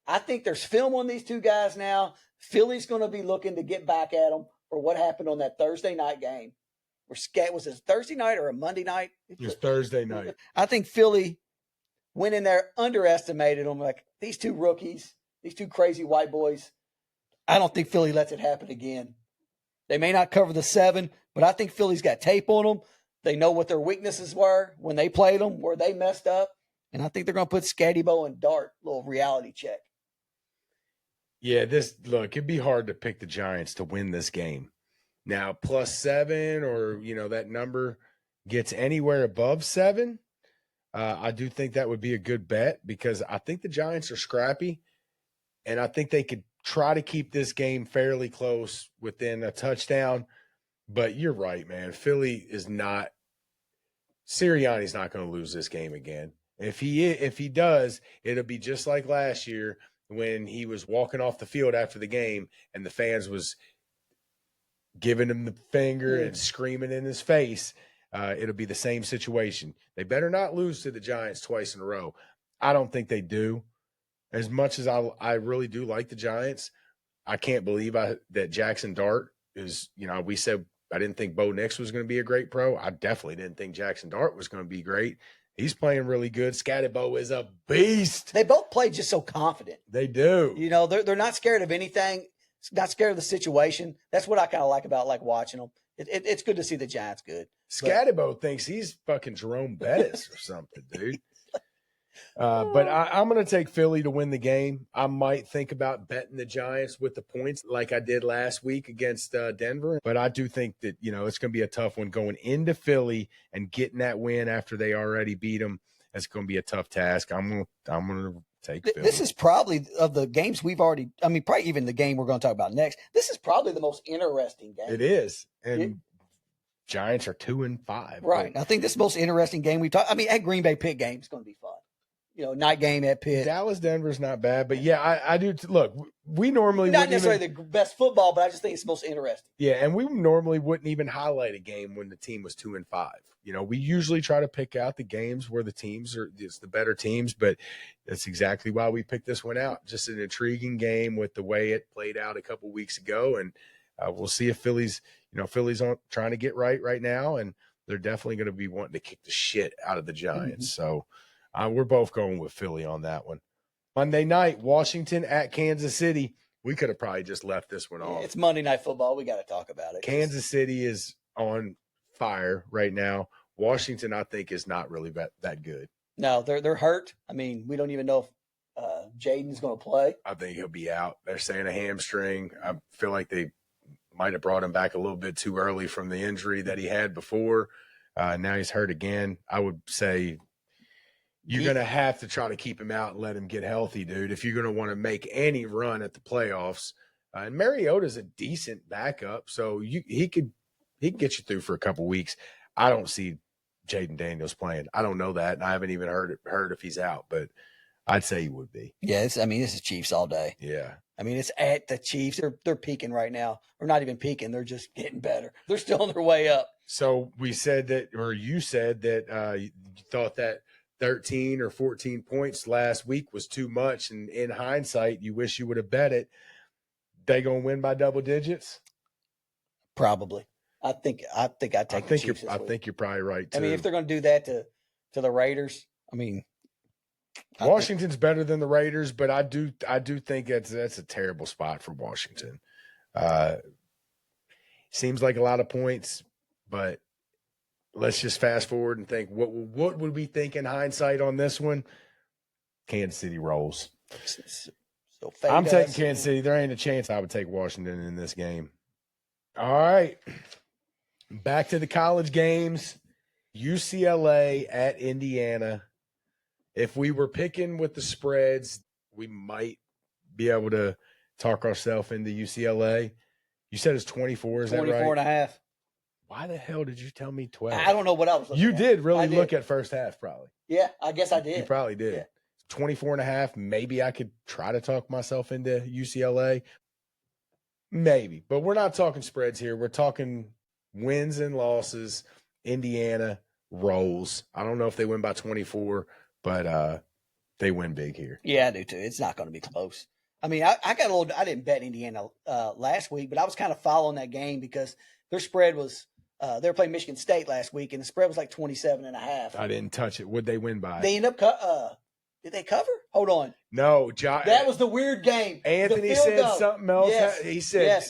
Speaker 3: I think there's film on these two guys now. Philly's going to be looking to get back at them for what happened on that Thursday night game. Was it Thursday night or a Monday night?
Speaker 2: It was Thursday night.
Speaker 3: I think Philly went in there, underestimated them. Like, these two rookies, these two crazy white boys. I don't think Philly lets it happen again. They may not cover the 7, but I think Philly's got tape on them. They know what their weaknesses were when they played them, where they messed up. And I think they're going to put Scatty Bow and Dart, little reality check.
Speaker 2: Yeah, it'd be hard to pick the Giants to win this game. Now, +7 or, that number gets anywhere above 7, I do think that would be a good bet because I think the Giants are scrappy, and I think they could try to keep this game fairly close within a touchdown. But you're right, man. Philly is not – Sirianni's not going to lose this game again. If he does, it'll be just like last year when he was walking off the field after the game and the fans was giving him the finger and screaming in his face. It'll be the same situation. They better not lose to the Giants twice in a row. I don't think they do. As much as I really do like the Giants, I can't believe that Jackson Dart is, we said I didn't think Bo Nix was going to be a great pro. I definitely didn't think Jackson Dart was going to be great. He's playing really good. Scatty Bo is a beast.
Speaker 3: They both play just so confident.
Speaker 2: They do.
Speaker 3: They're not scared of anything, not scared of the situation. That's what I kind of like about watching them. It's good to see the Giants good.
Speaker 2: Scatty Bo thinks he's fucking Jerome Bettis or something, dude. But I'm going to take Philly to win the game. I might think about betting the Giants with the points like I did last week against Denver. But I do think that, it's going to be a tough one going into Philly and getting that win after they already beat them. It's going to be a tough task. I'm going to take Philly.
Speaker 3: This is probably, of the games we've already, probably even the game we're going to talk about next, this is probably the most interesting game.
Speaker 2: It is. And Giants are 2-5.
Speaker 3: Right. I think this is the most interesting game we've talked. That Green Bay Pitt game is going to be fun. Night game at Pitt.
Speaker 2: Dallas-Denver's not bad, but yeah, I do. Look, we normally
Speaker 3: not necessarily the best football, but I just think it's the most interesting.
Speaker 2: Yeah, and we normally wouldn't even highlight a game when the team was 2-5. We usually try to pick out the games where it's the better teams, but that's exactly why we picked this one out. Just an intriguing game with the way it played out a couple weeks ago, and we'll see if Philly's on trying to get right now, and they're definitely going to be wanting to kick the shit out of the Giants. So. We're both going with Philly on that one. Monday night, Washington at Kansas City. We could have probably just left this one off.
Speaker 3: It's Monday Night Football. We got to talk about it.
Speaker 2: Kansas City is on fire right now. Washington, I think, is not really that good.
Speaker 3: No, they're hurt. We don't even know if Jaden's going to play.
Speaker 2: I think he'll be out. They're saying a hamstring. I feel like they might have brought him back a little bit too early from the injury that he had before. Now he's hurt again. I would say – you're going to have to try to keep him out and let him get healthy, dude, if you're going to want to make any run at the playoffs. And Mariota's a decent backup, so he can get you through for a couple weeks. I don't see Jaden Daniels playing. I don't know that, and I haven't even heard if he's out, but I'd say he would be.
Speaker 3: Yeah, this is Chiefs all day.
Speaker 2: Yeah.
Speaker 3: It's at the Chiefs. They're peaking right now. Or not even peaking. They're just getting better. They're still on their way up.
Speaker 2: So we said that, or you said that you thought that 13 or 14 points last week was too much, and in hindsight, you wish you would have bet it. They gonna win by double digits?
Speaker 3: Probably. I think I'd take the Chiefs.
Speaker 2: I think you're probably right too.
Speaker 3: If they're gonna do that to the Raiders,
Speaker 2: Washington's better than the Raiders, but I do think that's a terrible spot for Washington. Seems like a lot of points, but let's just fast forward and think, what would we think in hindsight on this one? Kansas City rolls.
Speaker 3: So
Speaker 2: I'm taking Kansas City. There ain't a chance I would take Washington in this game. All right. Back to the college games. UCLA at Indiana. If we were picking with the spreads, we might be able to talk ourselves into UCLA. You said it's 24, is that right?
Speaker 3: 24 and a half.
Speaker 2: Why the hell did you tell me 12?
Speaker 3: I don't know what I was looking
Speaker 2: You
Speaker 3: at.
Speaker 2: did really
Speaker 3: I did.
Speaker 2: look at first half, probably.
Speaker 3: Yeah, I guess I did.
Speaker 2: You probably did.
Speaker 3: Yeah.
Speaker 2: 24 and a half. Maybe I could try to talk myself into UCLA. Maybe. But we're not talking spreads here. We're talking wins and losses. Indiana rolls. I don't know if they win by 24, but they win big here.
Speaker 3: Yeah, I do too. It's not going to be close. I mean, I got a little. I didn't bet Indiana last week, but I was kind of following that game because their spread was. They were playing Michigan State last week, and the spread was like 27.5.
Speaker 2: I didn't touch it. Would they win by?
Speaker 3: They end up. Did they cover? Hold on.
Speaker 2: No,
Speaker 3: That was the weird game.
Speaker 2: Anthony said something else.
Speaker 3: Yes.
Speaker 2: He said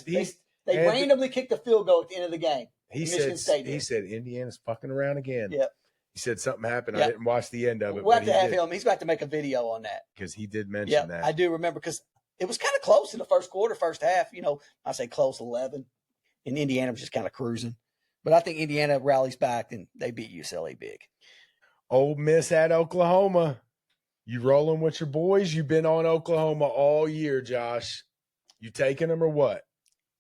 Speaker 3: They randomly kicked the field goal at the end of the game.
Speaker 2: He
Speaker 3: Michigan State did.
Speaker 2: He said Indiana's fucking around again.
Speaker 3: Yep.
Speaker 2: He said something happened.
Speaker 3: Yep.
Speaker 2: I didn't watch the end of it.
Speaker 3: We'll have to have him. He's about to make a video on that.
Speaker 2: Because he did mention that.
Speaker 3: I do remember because it was kind of close in the first quarter, first half. You know, I say close 11. And Indiana was just kind of cruising. But I think Indiana rallies back and they beat UCLA big.
Speaker 2: Ole Miss at Oklahoma. You rolling with your boys? You've been on Oklahoma all year, Josh. You taking them or what?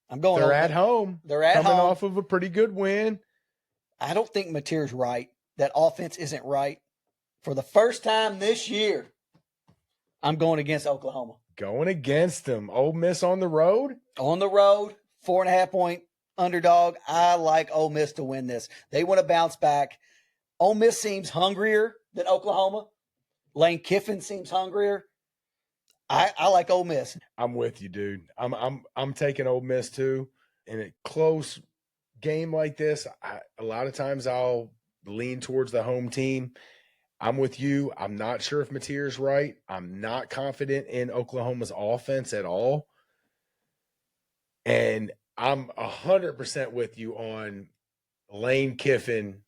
Speaker 3: I'm going.
Speaker 2: They're at home.
Speaker 3: They're at
Speaker 2: coming
Speaker 3: home.
Speaker 2: off of a pretty good win.
Speaker 3: I don't think Natier's right. That offense isn't right. For the first time this year, I'm going against Oklahoma.
Speaker 2: Going against them. Ole Miss on the road?
Speaker 3: On the road, 4.5 point underdog. I like Ole Miss to win this. They want to bounce back. Ole Miss seems hungrier than Oklahoma. Lane Kiffin seems hungrier. I like Ole Miss.
Speaker 2: I'm with you, dude. I'm taking Ole Miss too. In a close game like this, a lot of times I'll lean towards the home team. I'm with you. I'm not sure if Natier's right. I'm not confident in Oklahoma's offense at all. And I'm 100% with you on Lane Kiffin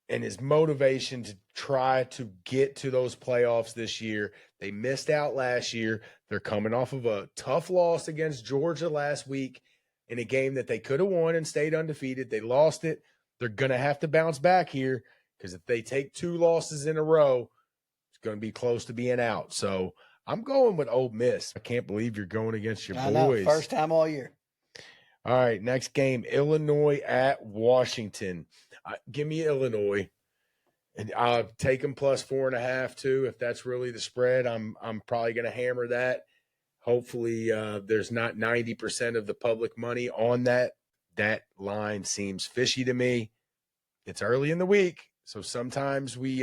Speaker 2: and his motivation to try to get to those playoffs this year. They missed out last year. They're coming off of a tough loss against Georgia last week in a game that they could have won and stayed undefeated. They lost it. They're going to have to bounce back here because if they take 2 losses in a row, it's going to be close to being out. So I'm going with Ole Miss. I can't believe you're going against your boys.
Speaker 3: Know, first time all year.
Speaker 2: All right, next game, Illinois at Washington. Give me Illinois. And I'll take them plus 4.5 too. If that's really the spread, I'm probably going to hammer that. Hopefully there's not 90% of the public money on that. That line seems fishy to me. It's early in the week, so sometimes we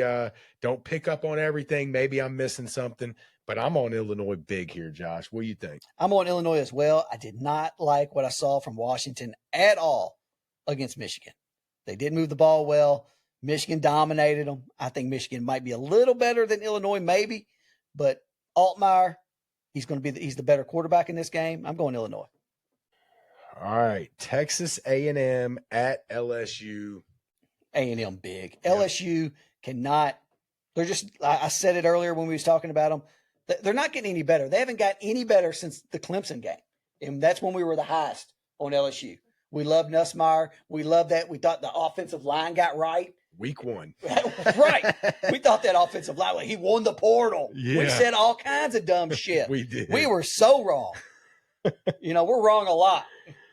Speaker 2: don't pick up on everything. Maybe I'm missing something, but I'm on Illinois big here, Josh. What do you think?
Speaker 3: I'm on Illinois as well. I did not like what I saw from Washington at all against Michigan. They did move the ball well. Michigan dominated them. I think Michigan might be a little better than Illinois, maybe, but Altmaier, he's the better quarterback in this game. I'm going Illinois.
Speaker 2: All right, Texas A&M at LSU.
Speaker 3: A&M big.
Speaker 2: Yeah.
Speaker 3: LSU cannot. They're just. I said it earlier when we was talking about them. They're not getting any better. They haven't got any better since the Clemson game, and that's when we were the highest on LSU. We loved Nussmeier. We loved that. We thought the offensive line got right.
Speaker 2: Week 1.
Speaker 3: Right. We thought that offensive line, he won the portal.
Speaker 2: Yeah.
Speaker 3: We said all kinds of dumb shit.
Speaker 2: We did.
Speaker 3: We were so wrong. We're wrong a lot,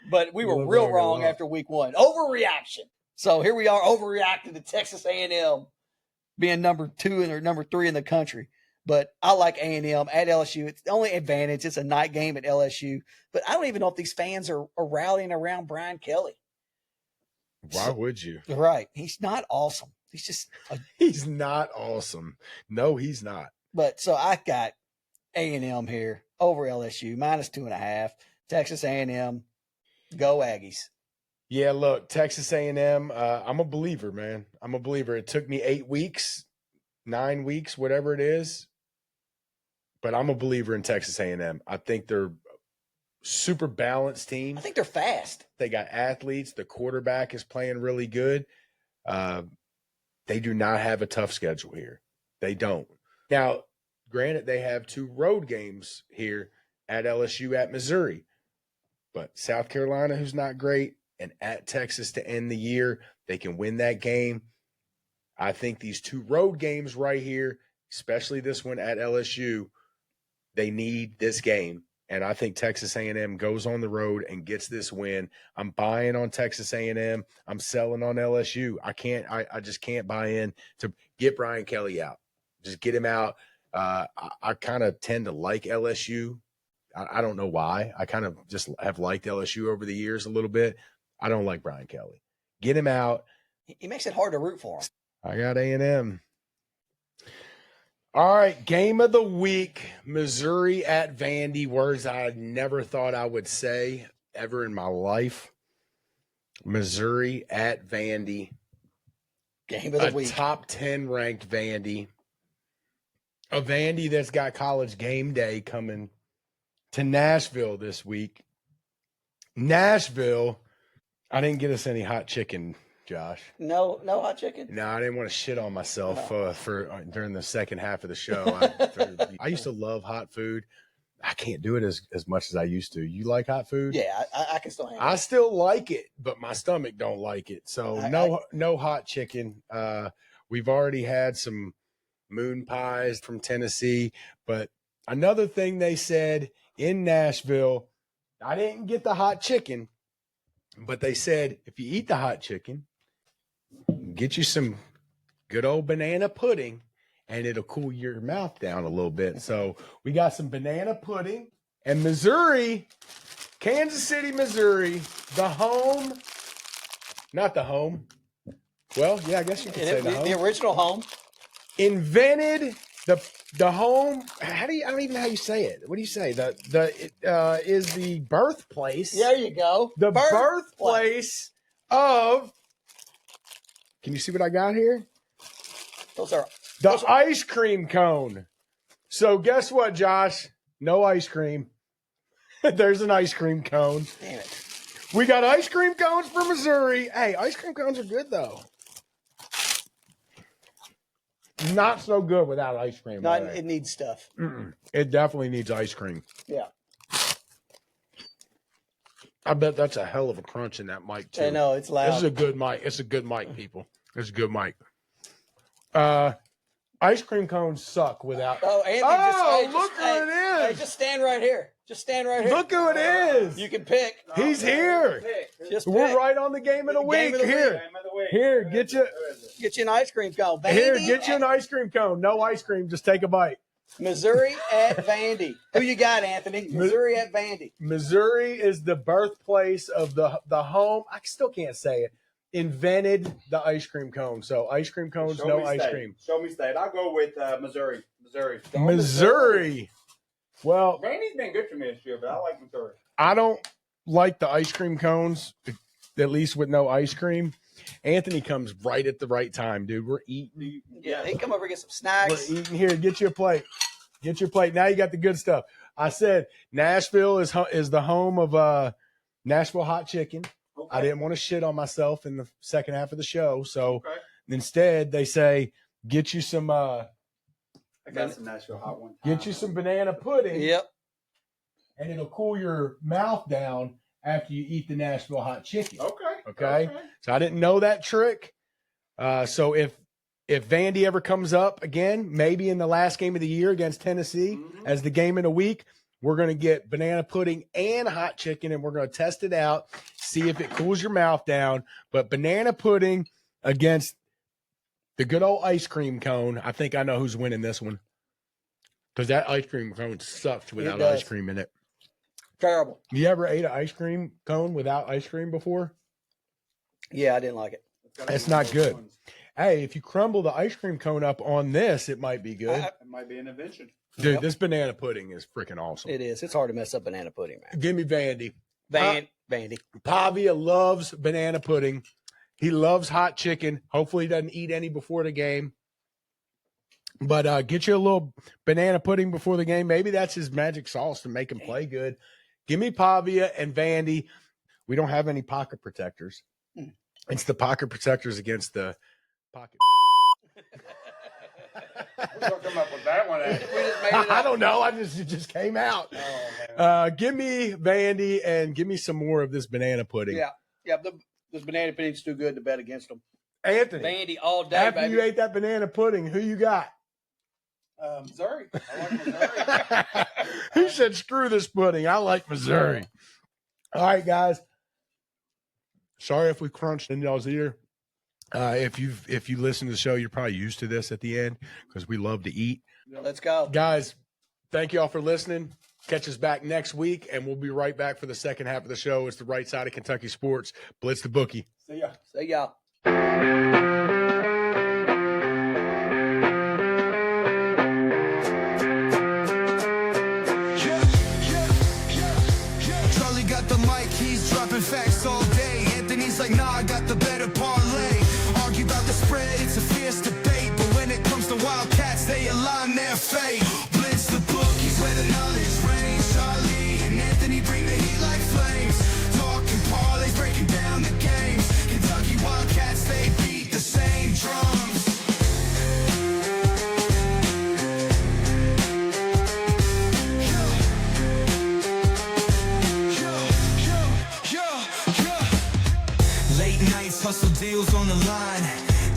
Speaker 3: but we were real wrong after week 1. Overreaction. So here we are overreacting to Texas A&M being number 2 or number 3 in the country. But I like A&M at LSU. It's the only advantage. It's a night game at LSU. But I don't even know if these fans are rallying around Brian Kelly.
Speaker 2: Why would you?
Speaker 3: Right. He's not awesome. He's just
Speaker 2: He's not awesome. No, he's not.
Speaker 3: But so I got A&M here over LSU minus 2.5. Texas A&M, go Aggies.
Speaker 2: Yeah, look, Texas A&M, I'm a believer, man. I'm a believer. It took me 8 weeks, 9 weeks, whatever it is. But I'm a believer in Texas A&M. I think they're super balanced team.
Speaker 3: I think they're fast.
Speaker 2: They got athletes. The quarterback is playing really good. They do not have a tough schedule here. They don't. Now, granted, they have 2 road games here at LSU at Missouri. But South Carolina, who's not great, and at Texas to end the year. They can win that game. I think these 2 road games right here, especially this one at LSU, they need this game. And I think Texas A&M goes on the road and gets this win. I'm buying on Texas A&M. I'm selling on LSU. I just can't buy in to get Brian Kelly out. Just get him out. I kind of tend to like LSU. I don't know why. I kind of just have liked LSU over the years a little bit. I don't like Brian Kelly. Get him out.
Speaker 3: He makes it hard to root for him.
Speaker 2: I got A&M. All right, game of the week, Missouri at Vandy. Words I never thought I would say ever in my life. Missouri at Vandy.
Speaker 3: Game of the week.
Speaker 2: Top 10 ranked Vandy. A Vandy that's got College game day coming to Nashville this week. Nashville, I didn't get us any hot chicken, Josh.
Speaker 3: No hot chicken?
Speaker 2: No, I didn't want to shit on myself during the second half of the show. I used to love hot food. I can't do it as much as I used to. You like hot food?
Speaker 3: Yeah, I can still handle it.
Speaker 2: I still like it, but my stomach don't like it. So no hot chicken. We've already had some moon pies from Tennessee, but another thing they said in Nashville, I didn't get the hot chicken, but they said if you eat the hot chicken, get you some good old banana pudding, and it'll cool your mouth down a little bit. So we got some banana pudding. And Missouri, Kansas City, Missouri, the home, not the home. Well, yeah, I guess you could say the home.
Speaker 3: The original home.
Speaker 2: Invented the home. I don't even know how you say it. What do you say? Is the birthplace.
Speaker 3: There you go.
Speaker 2: The birthplace of. Can you see what I got here?
Speaker 3: Those are
Speaker 2: ice cream cone. So guess what, Josh? No ice cream. There's an ice cream cone.
Speaker 3: Damn it.
Speaker 2: We got ice cream cones for Missouri. Hey, ice cream cones are good, though. Not so good without ice cream.
Speaker 3: It needs stuff.
Speaker 2: It definitely needs ice cream.
Speaker 3: Yeah.
Speaker 2: I bet that's a hell of a crunch in that mic, too.
Speaker 3: I know, it's loud.
Speaker 2: This is a good mic. It's a good mic, people. It's a good mic. Ice cream cones suck without.
Speaker 3: Oh, Anthony,
Speaker 2: look who it is.
Speaker 3: Hey, just stand right here. Just stand right here.
Speaker 2: Look who it is.
Speaker 3: You can pick.
Speaker 2: He's here.
Speaker 3: Just
Speaker 2: We're
Speaker 3: pick.
Speaker 2: right on the game of the week. Here, get you
Speaker 3: an ice cream cone.
Speaker 2: Here, get you an ice cream cone. No ice cream. Just take a bite.
Speaker 3: Missouri at Vandy. Who you got, Anthony? Missouri at Vandy.
Speaker 2: Missouri is the birthplace of the home. I still can't say it. Invented the ice cream cone. So ice cream cones, no ice cream.
Speaker 4: Show me state. I'll go with Missouri.
Speaker 2: Missouri. Well,
Speaker 4: Vandy's been good for me this year, but I like Missouri.
Speaker 2: I don't like the ice cream cones, at least with no ice cream. Anthony comes right at the right time, dude. We're eating.
Speaker 3: Yeah, he come over and get some snacks.
Speaker 2: We're eating here. Get your plate. Get your plate. Now you got the good stuff. I said Nashville is the home of Nashville hot chicken. Okay. I didn't want to shit on myself in the second half of the show, so instead they say get you some.
Speaker 4: I got some Nashville hot one.
Speaker 2: Get you some banana pudding.
Speaker 3: Yep.
Speaker 2: And it'll cool your mouth down after you eat the Nashville hot chicken. Okay. So I didn't know that trick. So if Vandy ever comes up again, maybe in the last game of the year against Tennessee as the game in a week, we're going to get banana pudding and hot chicken, and we're going to test it out, see if it cools your mouth down. But banana pudding against the good old ice cream cone, I think I know who's winning this one. Because that ice cream cone sucks without ice cream in it.
Speaker 3: Terrible.
Speaker 2: You ever ate an ice cream cone without ice cream before?
Speaker 3: Yeah, I didn't like it.
Speaker 2: It's not good. Hey, if you crumble the ice cream cone up on this, it might be good.
Speaker 4: It might be an invention.
Speaker 2: Dude, this banana pudding is freaking awesome.
Speaker 3: It is. It's hard to mess up banana pudding, man.
Speaker 2: Give me Vandy.
Speaker 3: Vandy.
Speaker 2: Pavia loves banana pudding. He loves hot chicken. Hopefully he doesn't eat any before the game. But get you a little banana pudding before the game. Maybe that's his magic sauce to make him play good. Give me Pavia and Vandy. We don't have any pocket protectors. It's the pocket protectors against the pocket.
Speaker 4: We're going to come up with that one.
Speaker 3: We just made it up.
Speaker 2: I don't know. It just came out.
Speaker 4: Oh,
Speaker 2: Give me Vandy and give me some more of this banana pudding.
Speaker 3: Yeah. Yeah, this banana pudding's too good to bet against them.
Speaker 2: Anthony,
Speaker 3: Vandy all day,
Speaker 2: after
Speaker 3: baby.
Speaker 2: you ate that banana pudding, who you got?
Speaker 4: Missouri. I like Missouri.
Speaker 2: He said, screw this pudding. I like Missouri. All right, guys. Sorry if we crunched in y'all's ear. If you listen to the show, you're probably used to this at the end because we love to eat.
Speaker 3: Let's go.
Speaker 2: Guys, thank you all for listening. Catch us back next week, and we'll be right back for the second half of the show. It's the right side of Kentucky sports. Blitz the Bookie.
Speaker 4: See ya.
Speaker 3: See y'all.
Speaker 1: Charlie got the mic, he's dropping facts all day. Anthony's like, nah, I got the better parlay. Argue about the spread, it's a fierce debate. But when it comes to Wildcats, they align their fate. Blitz the bookies where the knowledge reigns. Charlie and Anthony bring the heat like flames. Talking parlays, breaking down the games. Kentucky Wildcats, they beat the same drums. Late nights, hustle deals on the line.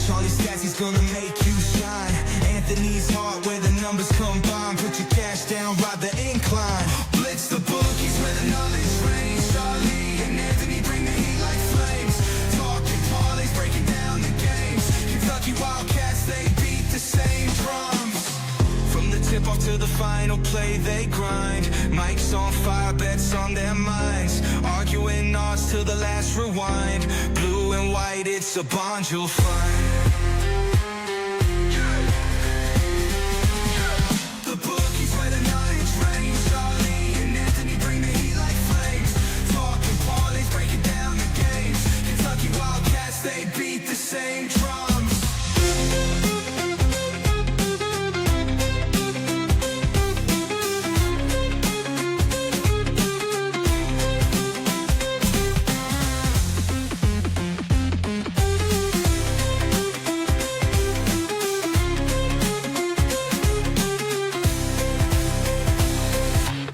Speaker 1: Charlie Stassie's gonna make you shine. Anthony's heart where the numbers combine. Put your cash down, ride the incline. Blitz the bookies where the knowledge reigns. Charlie and Anthony bring the heat like flames. Talking parlays, breaking down the games. Kentucky Wildcats, they beat the same drums. From the tip off to the final play, they grind. Mike's on fire, bets on their minds. Arguing odds till the last rewind. Blue and white, it's a bond you'll find. The bookies where the knowledge reigns. Charlie and Anthony bring the heat like flames. Talking parlays, breaking down the games. Kentucky Wildcats, they beat the same drums.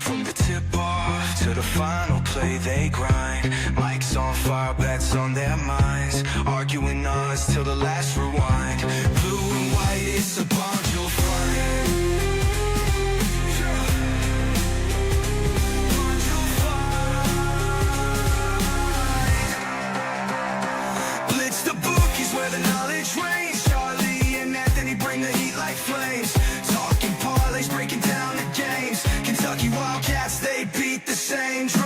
Speaker 1: From the tip off to the final play, they grind. Mike's on fire, bets on their minds. Arguing odds till the last rewind. Blue and white, it's a bond you'll find. Bond you'll find. Blitz the bookies where the knowledge reigns. Charlie and Anthony bring the heat like flames. Talking parlays, breaking down the games. Kentucky Wildcats, they beat the same drum.